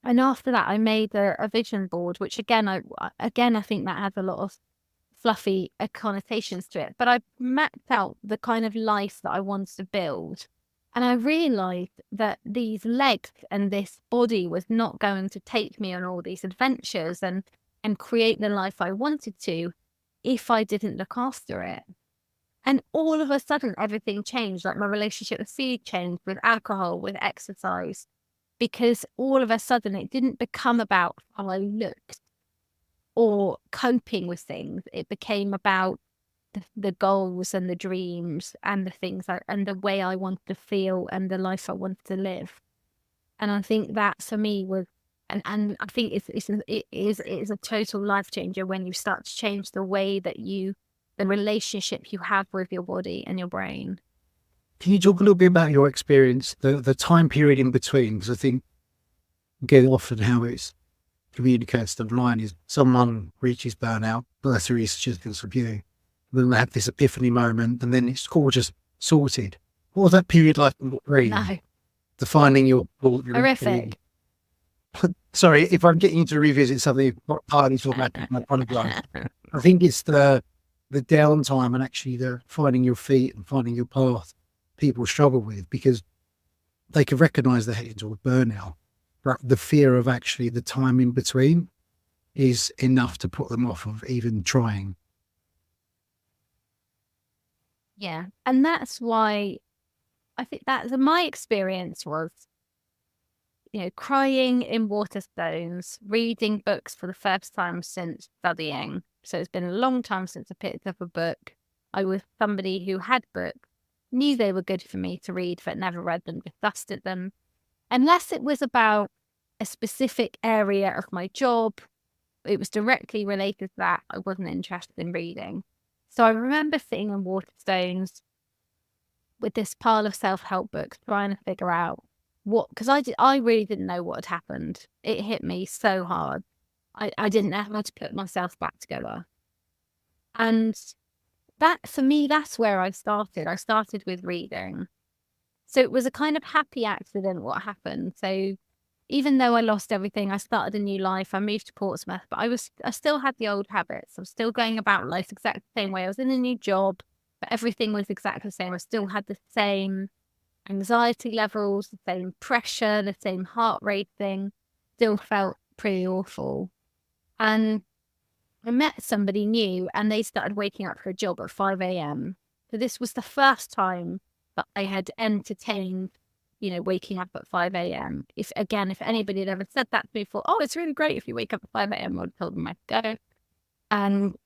and after that, I made a vision board, which again, I think that has a lot of fluffy connotations to it. But I mapped out the kind of life that I wanted to build. And I realized that these legs and this body was not going to take me on all these adventures and create the life I wanted to if I didn't look after it. And all of a sudden, everything changed. Like my relationship with food changed, with alcohol, with exercise. Because all of a sudden it didn't become about how I looked or coping with things. It became about the goals and the dreams and the things and the way I wanted to feel and the life I wanted to live. And I think that for me was, and I think it is a total life changer when you start to change the way that the relationship you have with your body and your brain. Can you talk a little bit about your experience, the time period in between? Because I think, again, often how it's communicated online is someone reaches burnout, but that's a researcher's view. Then they have this epiphany moment, and then it's all just sorted. What was that period like in your brain? No, Defining your horrific. Sorry, if I'm getting you to revisit something, not partly traumatic, I apologize. I think it's the downtime and actually the finding your feet and finding your path people struggle with, because they can recognize they're heading toward burnout, but the fear of actually the time in between is enough to put them off of even trying. Yeah. And that's why I think my experience was, crying in Waterstones, reading books for the first time since studying. So it's been a long time since I picked up a book. I was somebody who had books, knew they were good for me to read, but never read them, just dusted them. Unless it was about a specific area of my job, it was directly related to that, I wasn't interested in reading. So I remember sitting in Waterstones with this pile of self-help books, trying to figure out because I really didn't know what had happened. It hit me so hard. I didn't know how to put myself back together. And that, for me, that's where I started. I started with reading. So it was a kind of happy accident what happened. So even though I lost everything, I started a new life. I moved to Portsmouth, but I still had the old habits. I was still going about life exactly the same way. I was in a new job, but everything was exactly the same. I still had the same anxiety levels, the same pressure, the same heart rate thing. Still felt pretty awful. And I met somebody new and they started waking up for a job at 5 a.m. So this was the first time that I had entertained, waking up at 5 a.m. If anybody had ever said that to me before, oh, it's really great if you wake up at 5 a.m., I would have told them I'd go. And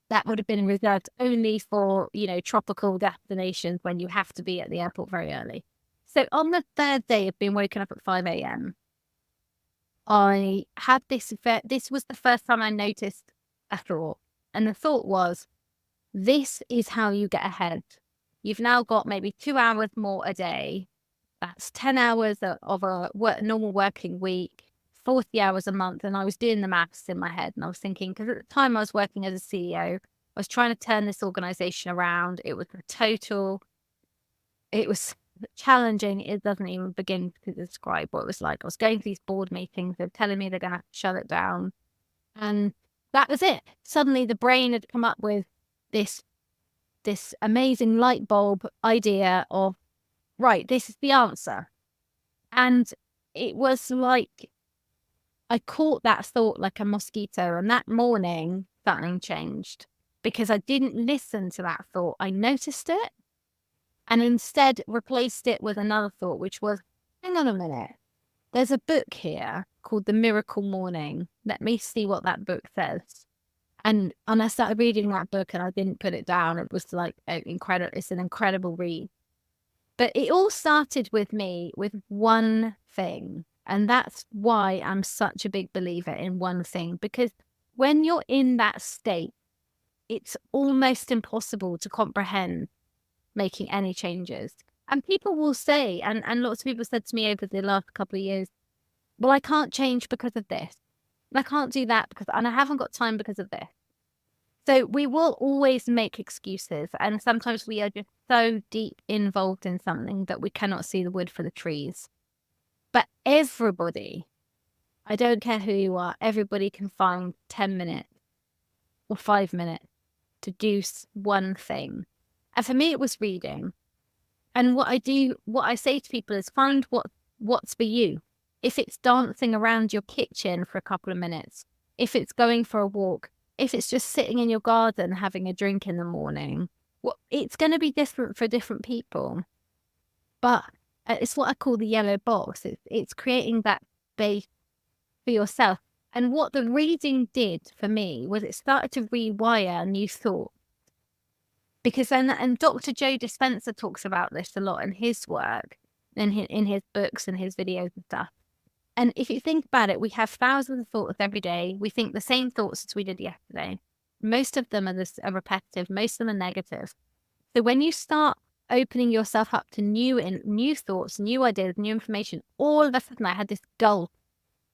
that would have been reserved only for, tropical destinations when you have to be at the airport very early. So on the third day of being woken up at 5 a.m., I had this was the first time I noticed a thought. And the thought was, this is how you get ahead. You've now got maybe 2 hours more a day. That's 10 hours of a normal working week, 40 hours a month. And I was doing the maths in my head and I was thinking, because at the time I was working as a CEO, I was trying to turn this organization around. It was challenging. It doesn't even begin to describe what it was like. I was going to these board meetings. They're telling me they're going to have to shut it down. And that was it. Suddenly the brain had come up with this amazing light bulb idea of, right, this is the answer. And it was like, I caught that thought like a mosquito. And that morning, something changed because I didn't listen to that thought. I noticed it and instead replaced it with another thought, which was, hang on a minute. There's a book here called The Miracle Morning. Let me see what that book says. And I started reading that book and I didn't put it down. It was like it's an incredible read. But it all started with me with one thing. And that's why I'm such a big believer in one thing. Because when you're in that state, it's almost impossible to comprehend making any changes. And people will say, and lots of people said to me over the last couple of years, well, I can't change because of this. And I can't do that and I haven't got time because of this. So we will always make excuses. And sometimes we are just so deep involved in something that we cannot see the wood for the trees. But everybody, I don't care who you are, everybody can find 10 minutes or 5 minutes to do one thing. And for me, it was reading. And what I say to people is find what's for you. If it's dancing around your kitchen for a couple of minutes, if it's going for a walk, if it's just sitting in your garden having a drink in the morning, it's going to be different for different people. But it's what I call the yellow box. It's creating that space for yourself. And what the reading did for me was it started to rewire new thought. Because and Dr. Joe Dispenza talks about this a lot in his work, in his books and his videos and stuff. And if you think about it, we have thousands of thoughts every day. We think the same thoughts as we did yesterday. Most of them are repetitive. Most of them are negative. So when you start opening yourself up to new thoughts, new ideas, new information, all of a sudden I had this gulp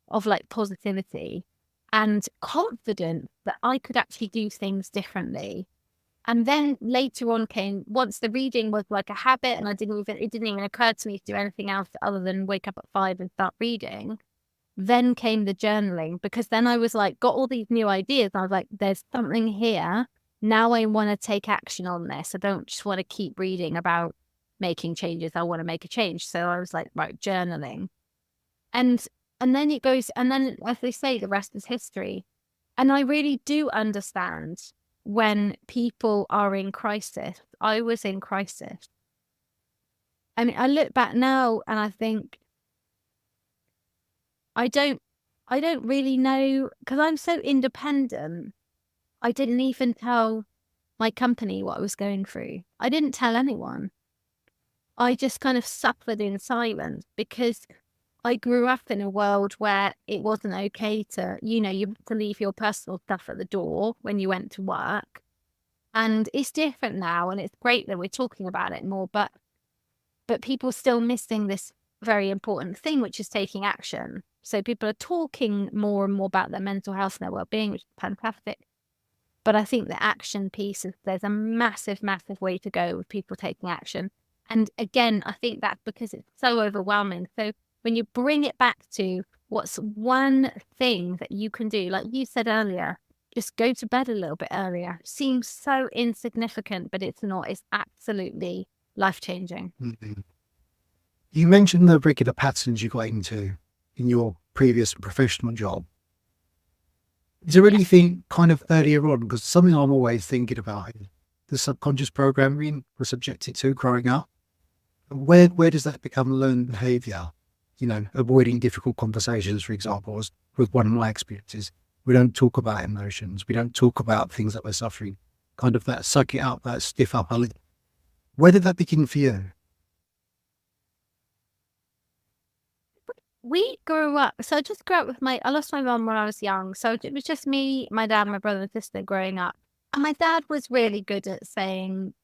of like positivity and confidence that I could actually do things differently. And then later on came, once the reading was like a habit and it didn't even occur to me to do anything else other than wake up at 5 and start reading, then came the journaling, because then I was like, got all these new ideas. And I was like, there's something here. Now I want to take action on this. I don't just want to keep reading about making changes. I want to make a change. So I was like, right, journaling. And then it goes, and then as they say, the rest is history. And I really do understand when people are in crisis. I was in crisis. I mean, I look back now and I think I don't really know, because I'm so independent. I didn't even tell my company what I was going through. I didn't tell anyone. I just kind of suffered in silence because I grew up in a world where it wasn't okay to, you had to leave your personal stuff at the door when you went to work. And it's different now, and it's great that we're talking about it more, but people are still missing this very important thing, which is taking action. So people are talking more and more about their mental health and their well-being, which is fantastic. But I think the action piece is, there's a massive, massive way to go with people taking action. And again, I think that's because it's so overwhelming. So when you bring it back to what's one thing that you can do, like you said earlier, just go to bed a little bit earlier. Seems so insignificant, but it's not. It's absolutely life-changing. Mhm. You mentioned the regular patterns you got into in your previous professional job. Is there anything kind of earlier on? Because something I'm always thinking about is the subconscious programming we're subjected to growing up. Where does that become learned behavior? Avoiding difficult conversations, for example, was with one of my experiences. We don't talk about emotions. We don't talk about things that we're suffering. Kind of that suck it up, that stiff upper lip. Where did that begin for you? We grew up, so I just grew up with I lost my mum when I was young. So it was just me, my dad, my brother and sister growing up. And my dad was really good at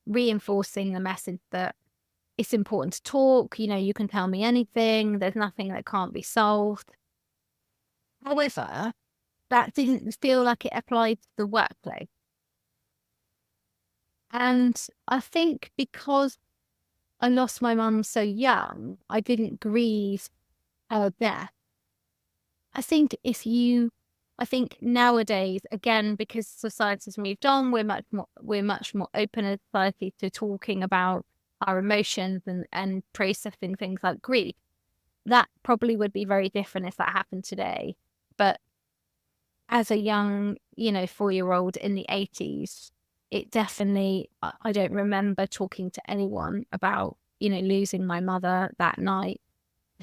reinforcing the message that it's important to talk, you can tell me anything, there's nothing that can't be solved. However, that didn't feel like it applied to the workplace. And I think because I lost my mum so young, I didn't grieve her death. I think nowadays, again, because society's moved on, we're much more open as a society to talking about our emotions and processing things like grief. That probably would be very different if that happened today. But as a young, 4-year-old in the 80s, it definitely, I don't remember talking to anyone about, losing my mother that night,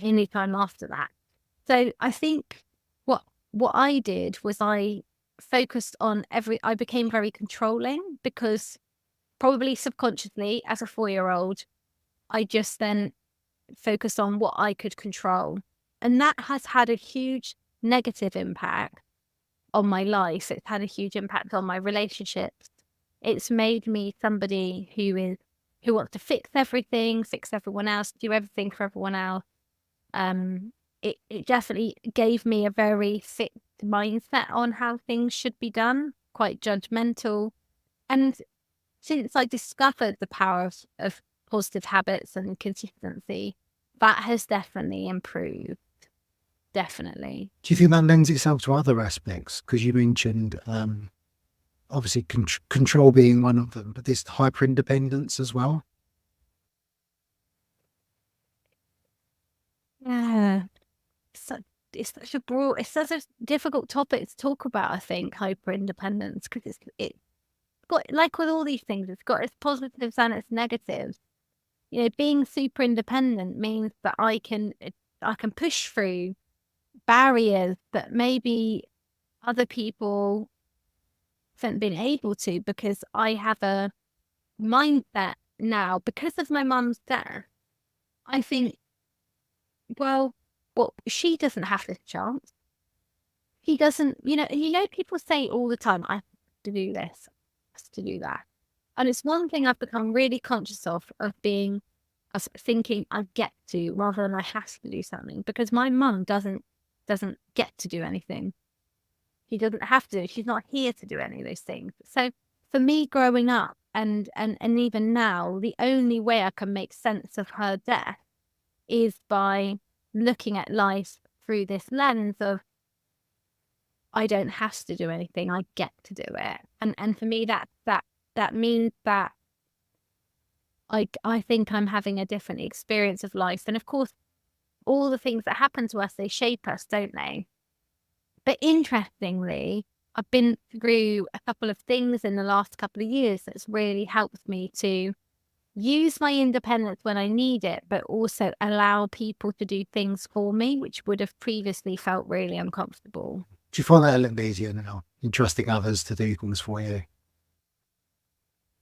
any time after that. So I think what I did was I focused on I became very controlling, because probably subconsciously as a 4-year-old, I just then focused on what I could control. And that has had a huge negative impact on my life. It's had a huge impact on my relationships. It's made me somebody who wants to fix everything, fix everyone else, do everything for everyone else. It definitely gave me a very fixed mindset on how things should be done, quite judgmental. And since I discovered the power of positive habits and consistency, that has definitely improved. Definitely. Do you think that lends itself to other aspects? Because you mentioned, obviously, control being one of them, but this hyper independence as well. Yeah. It's such a difficult topic to talk about, I think, hyper independence, because it's got, like with all these things, it's got its positives and its negatives. Being super independent means that I can push through barriers that maybe other people haven't been able to, because I have a mindset now, because of my mum's death. I think, well, she doesn't have this chance. He doesn't, people say all the time, I have to do this, I have to do that. And it's one thing I've become really conscious of thinking I get to rather than I have to do something, because my mum doesn't get to do anything. She doesn't have to. She's not here to do any of those things. So for me, growing up and even now, the only way I can make sense of her death is by looking at life through this lens of, I don't have to do anything, I get to do it. And for me, that means that I think I'm having a different experience of life. And of course, all the things that happen to us, they shape us, don't they? But interestingly, I've been through a couple of things in the last couple of years that's really helped me to use my independence when I need it, but also allow people to do things for me, which would have previously felt really uncomfortable. Do you find that a little easier now, in trusting others to do things for you?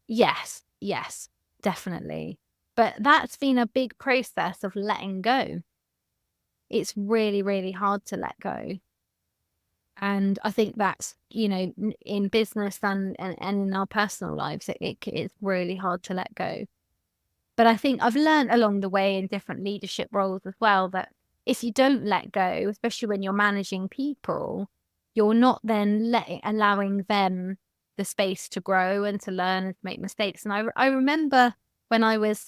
Yes, definitely. But that's been a big process of letting go. It's really, really hard to let go. And I think that's, in business and in our personal lives, it's really hard to let go. But I think I've learned along the way in different leadership roles as well that if you don't let go, especially when you're managing people, you're not then allowing them the space to grow and to learn and to make mistakes. And I remember when I was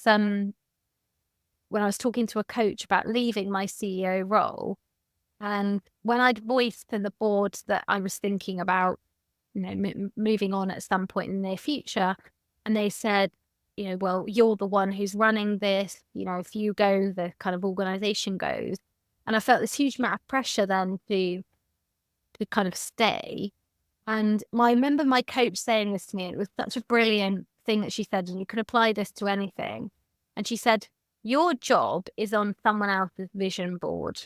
talking to a coach about leaving my CEO role, and when I'd voiced to the board that I was thinking about, moving on at some point in the near future, and they said, well, you're the one who's running this, if you go, the kind of organization goes. And I felt this huge amount of pressure then to kind of stay. And I remember my coach saying this to me. It was such a brilliant thing that she said, and you can apply this to anything. And she said, your job is on someone else's vision board.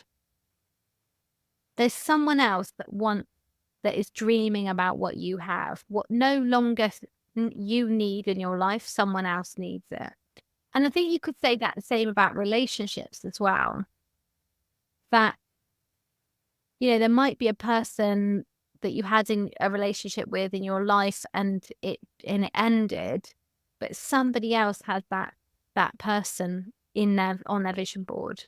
There's someone else that is dreaming about what you have, what no longer you need in your life, someone else needs it. And I think you could say that the same about relationships as well. That, there might be a person that you had in a relationship with in your life and it ended, but somebody else had that person on their vision board.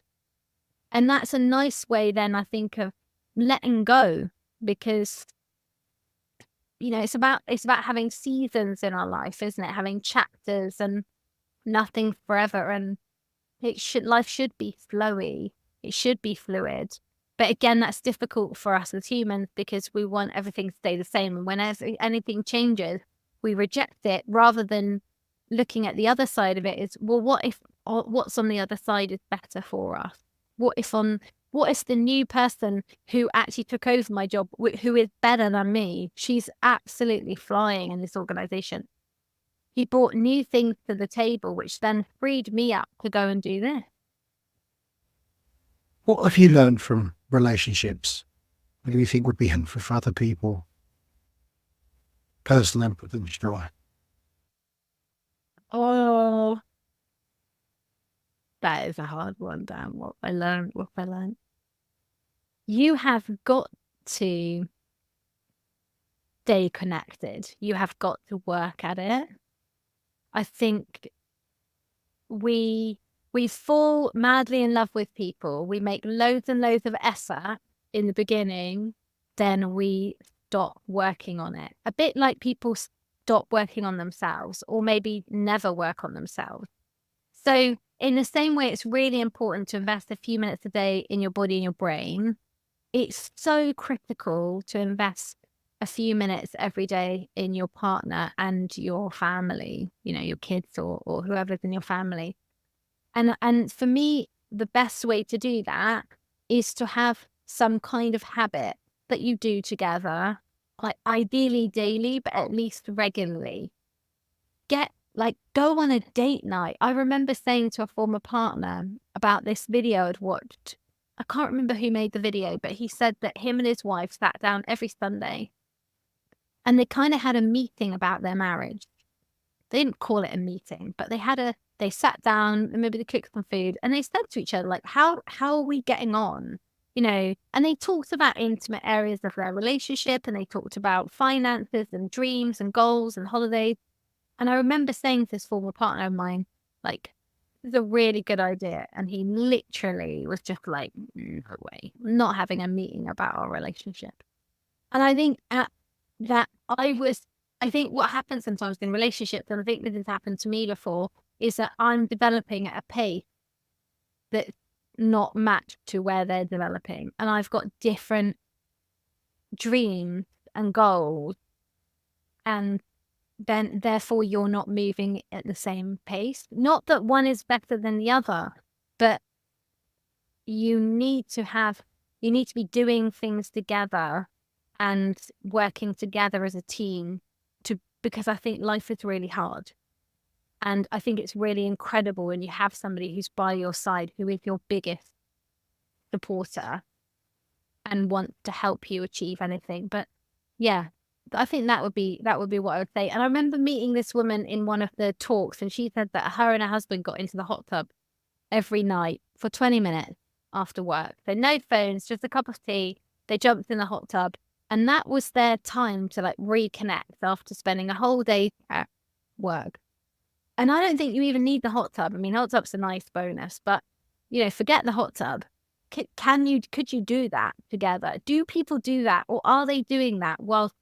And that's a nice way then, I think, of letting go, because it's about having seasons in our life, isn't it? Having chapters, and nothing forever. And life should be flowy. It should be fluid. But again, that's difficult for us as humans because we want everything to stay the same. And whenever anything changes, we reject it, rather than looking at the other side of it is, well, what's on the other side is better for us? What if the new person who actually took over my job, who is better than me, she's absolutely flying in this organization. He brought new things to the table, which then freed me up to go and do this. What have you learned from relationships that you think would be helpful for other people? Personal input and joy. Oh, that is a hard one, Dan. What I learned. You have got to stay connected. You have got to work at it. I think we fall madly in love with people. We make loads and loads of effort in the beginning, then we stop working on it. A bit like people stop working on themselves, or maybe never work on themselves. So in the same way, it's really important to invest a few minutes a day in your body and your brain. It's so critical to invest a few minutes every day in your partner and your family, your kids or whoever's in your family. And for me, the best way to do that is to have some kind of habit that you do together, like ideally daily, but at least regularly. Go on a date night. I remember saying to a former partner about this video I'd watched. I can't remember who made the video, but he said that him and his wife sat down every Sunday and they kind of had a meeting about their marriage. They didn't call it a meeting, but they sat down and maybe they cooked some food and they said to each other, like, how are we getting on? And they talked about intimate areas of their relationship, and they talked about finances and dreams and goals and holidays. And I remember saying to this former partner of mine, like, this is a really good idea. And he literally was just like, no way, not having a meeting about our relationship. And I think I think what happens sometimes in relationships, and I think this has happened to me before, is that I'm developing at a pace that's not matched to where they're developing. And I've got different dreams and goals, and then therefore you're not moving at the same pace. Not that one is better than the other, but you need to be doing things together and working together as a team, because I think life is really hard. And I think it's really incredible when you have somebody who's by your side, who is your biggest supporter and wants to help you achieve anything. But yeah, I think that would be what I would say. And I remember meeting this woman in one of the talks, and she said that her and her husband got into the hot tub every night for 20 minutes after work. So no phones, just a cup of tea. They jumped in the hot tub, and that was their time to like reconnect after spending a whole day at work. And I don't think you even need the hot tub. I mean, hot tub's a nice bonus, but forget the hot tub. Could you do that together? Do people do that, or are they doing that whilst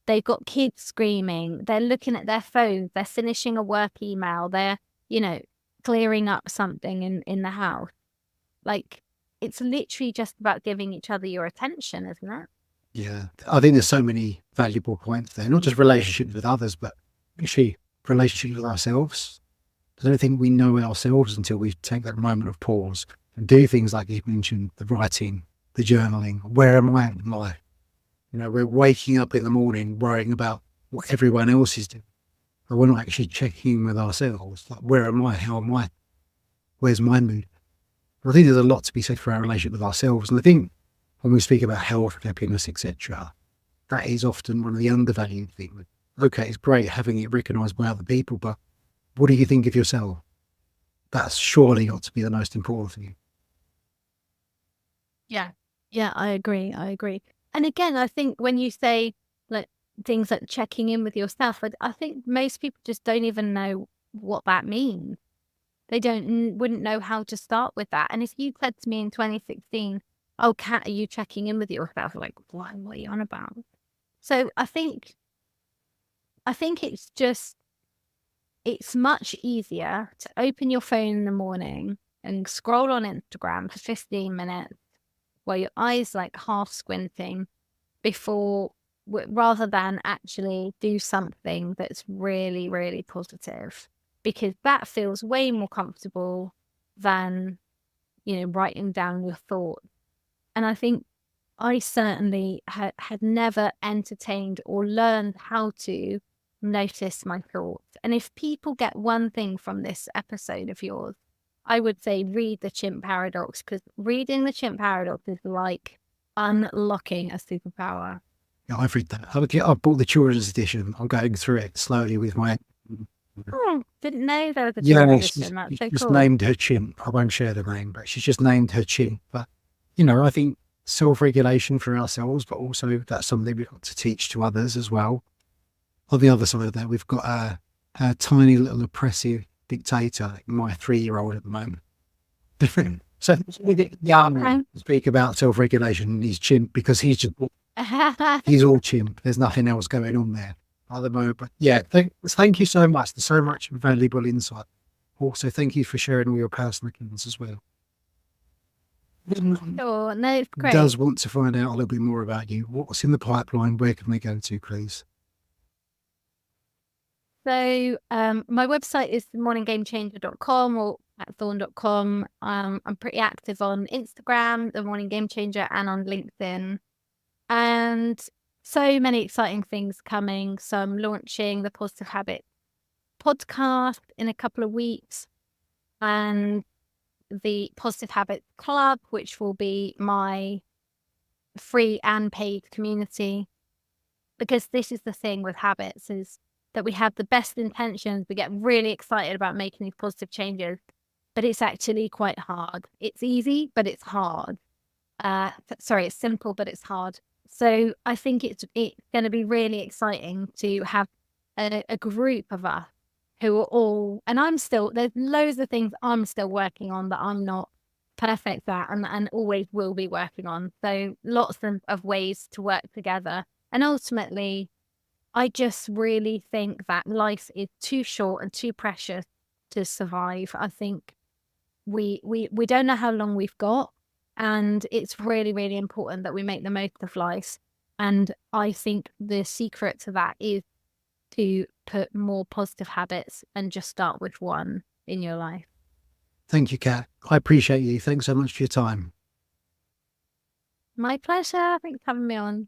they've got kids screaming, they're looking at their phones, they're finishing a work email, they're clearing up something in the house? Like, it's literally just about giving each other your attention, isn't it? Yeah, I think there's so many valuable points there, not just relationships with others, but actually relationships with ourselves. I don't think we know ourselves until we take that moment of pause and do things like you mentioned, the writing, the journaling. Where am I in life? We're waking up in the morning worrying about what everyone else is doing, but we're not actually checking in with ourselves. Like, where am I? How am I? Where's my mood? I think there's a lot to be said for our relationship with ourselves. And I think when we speak about health, happiness, etc., that is often one of the undervalued things. Okay, it's great having it recognised by other people, but what do you think of yourself? That's surely got to be the most important thing. Yeah. Yeah, I agree. And again, I think when you say like things like checking in with yourself, I think most people just don't even know what that means. They wouldn't know how to start with that. And if you said to me in 2016, "Oh, Kat, are you checking in with yourself?" I'm like, what are you on about? So I think it's much easier to open your phone in the morning and scroll on Instagram for 15 minutes while your eyes like half squinting rather than actually do something that's really, really positive, because that feels way more comfortable than, writing down your thoughts. And I think I certainly had never entertained or learned how to notice my thoughts. And if people get one thing from this episode of yours, I would say read the Chimp Paradox, because reading the Chimp Paradox is like unlocking a superpower. Yeah, I've read that. I've bought the children's edition. I'm going through it slowly with my... Oh, didn't know there was a Yeah, children's she's edition. That's so just cool. named her chimp. I won't share the name, but she's just named her chimp. But, I think self-regulation for ourselves, but also that's something we've got to teach to others as well. On the other side of that, we've got a tiny little oppressive dictator, my 3-year-old at the moment. Different. So, speak about self-regulation and his chimp, because he's all chimp. There's nothing else going on there at the moment. But yeah, thank you so much. There's so much valuable insight. Also, thank you for sharing all your personal accounts as well. Sure, no, it's great. Does want to find out a little bit more about you. What's in the pipeline? Where can they go to, please? So my website is themorninggamechanger.com or at thorne.com. I'm pretty active on Instagram, The Morning Game Changer, and on LinkedIn. And so many exciting things coming. So I'm launching the Positive Habit podcast in a couple of weeks, and the Positive Habit Club, which will be my free and paid community. Because this is the thing with habits, is that we have the best intentions. We get really excited about making these positive changes, but it's actually quite hard. It's easy, but it's hard. It's simple, but it's hard. So I think it's going to be really exciting to have a group of us who are all, and there's loads of things I'm still working on that I'm not perfect at and always will be working on. So lots of ways to work together. And ultimately, I just really think that life is too short and too precious to survive. I think we don't know how long we've got, and it's really, really important that we make the most of life. And I think the secret to that is to put more positive habits and just start with one in your life. Thank you, Kat. I appreciate you. Thanks so much for your time. My pleasure. Thanks for having me on.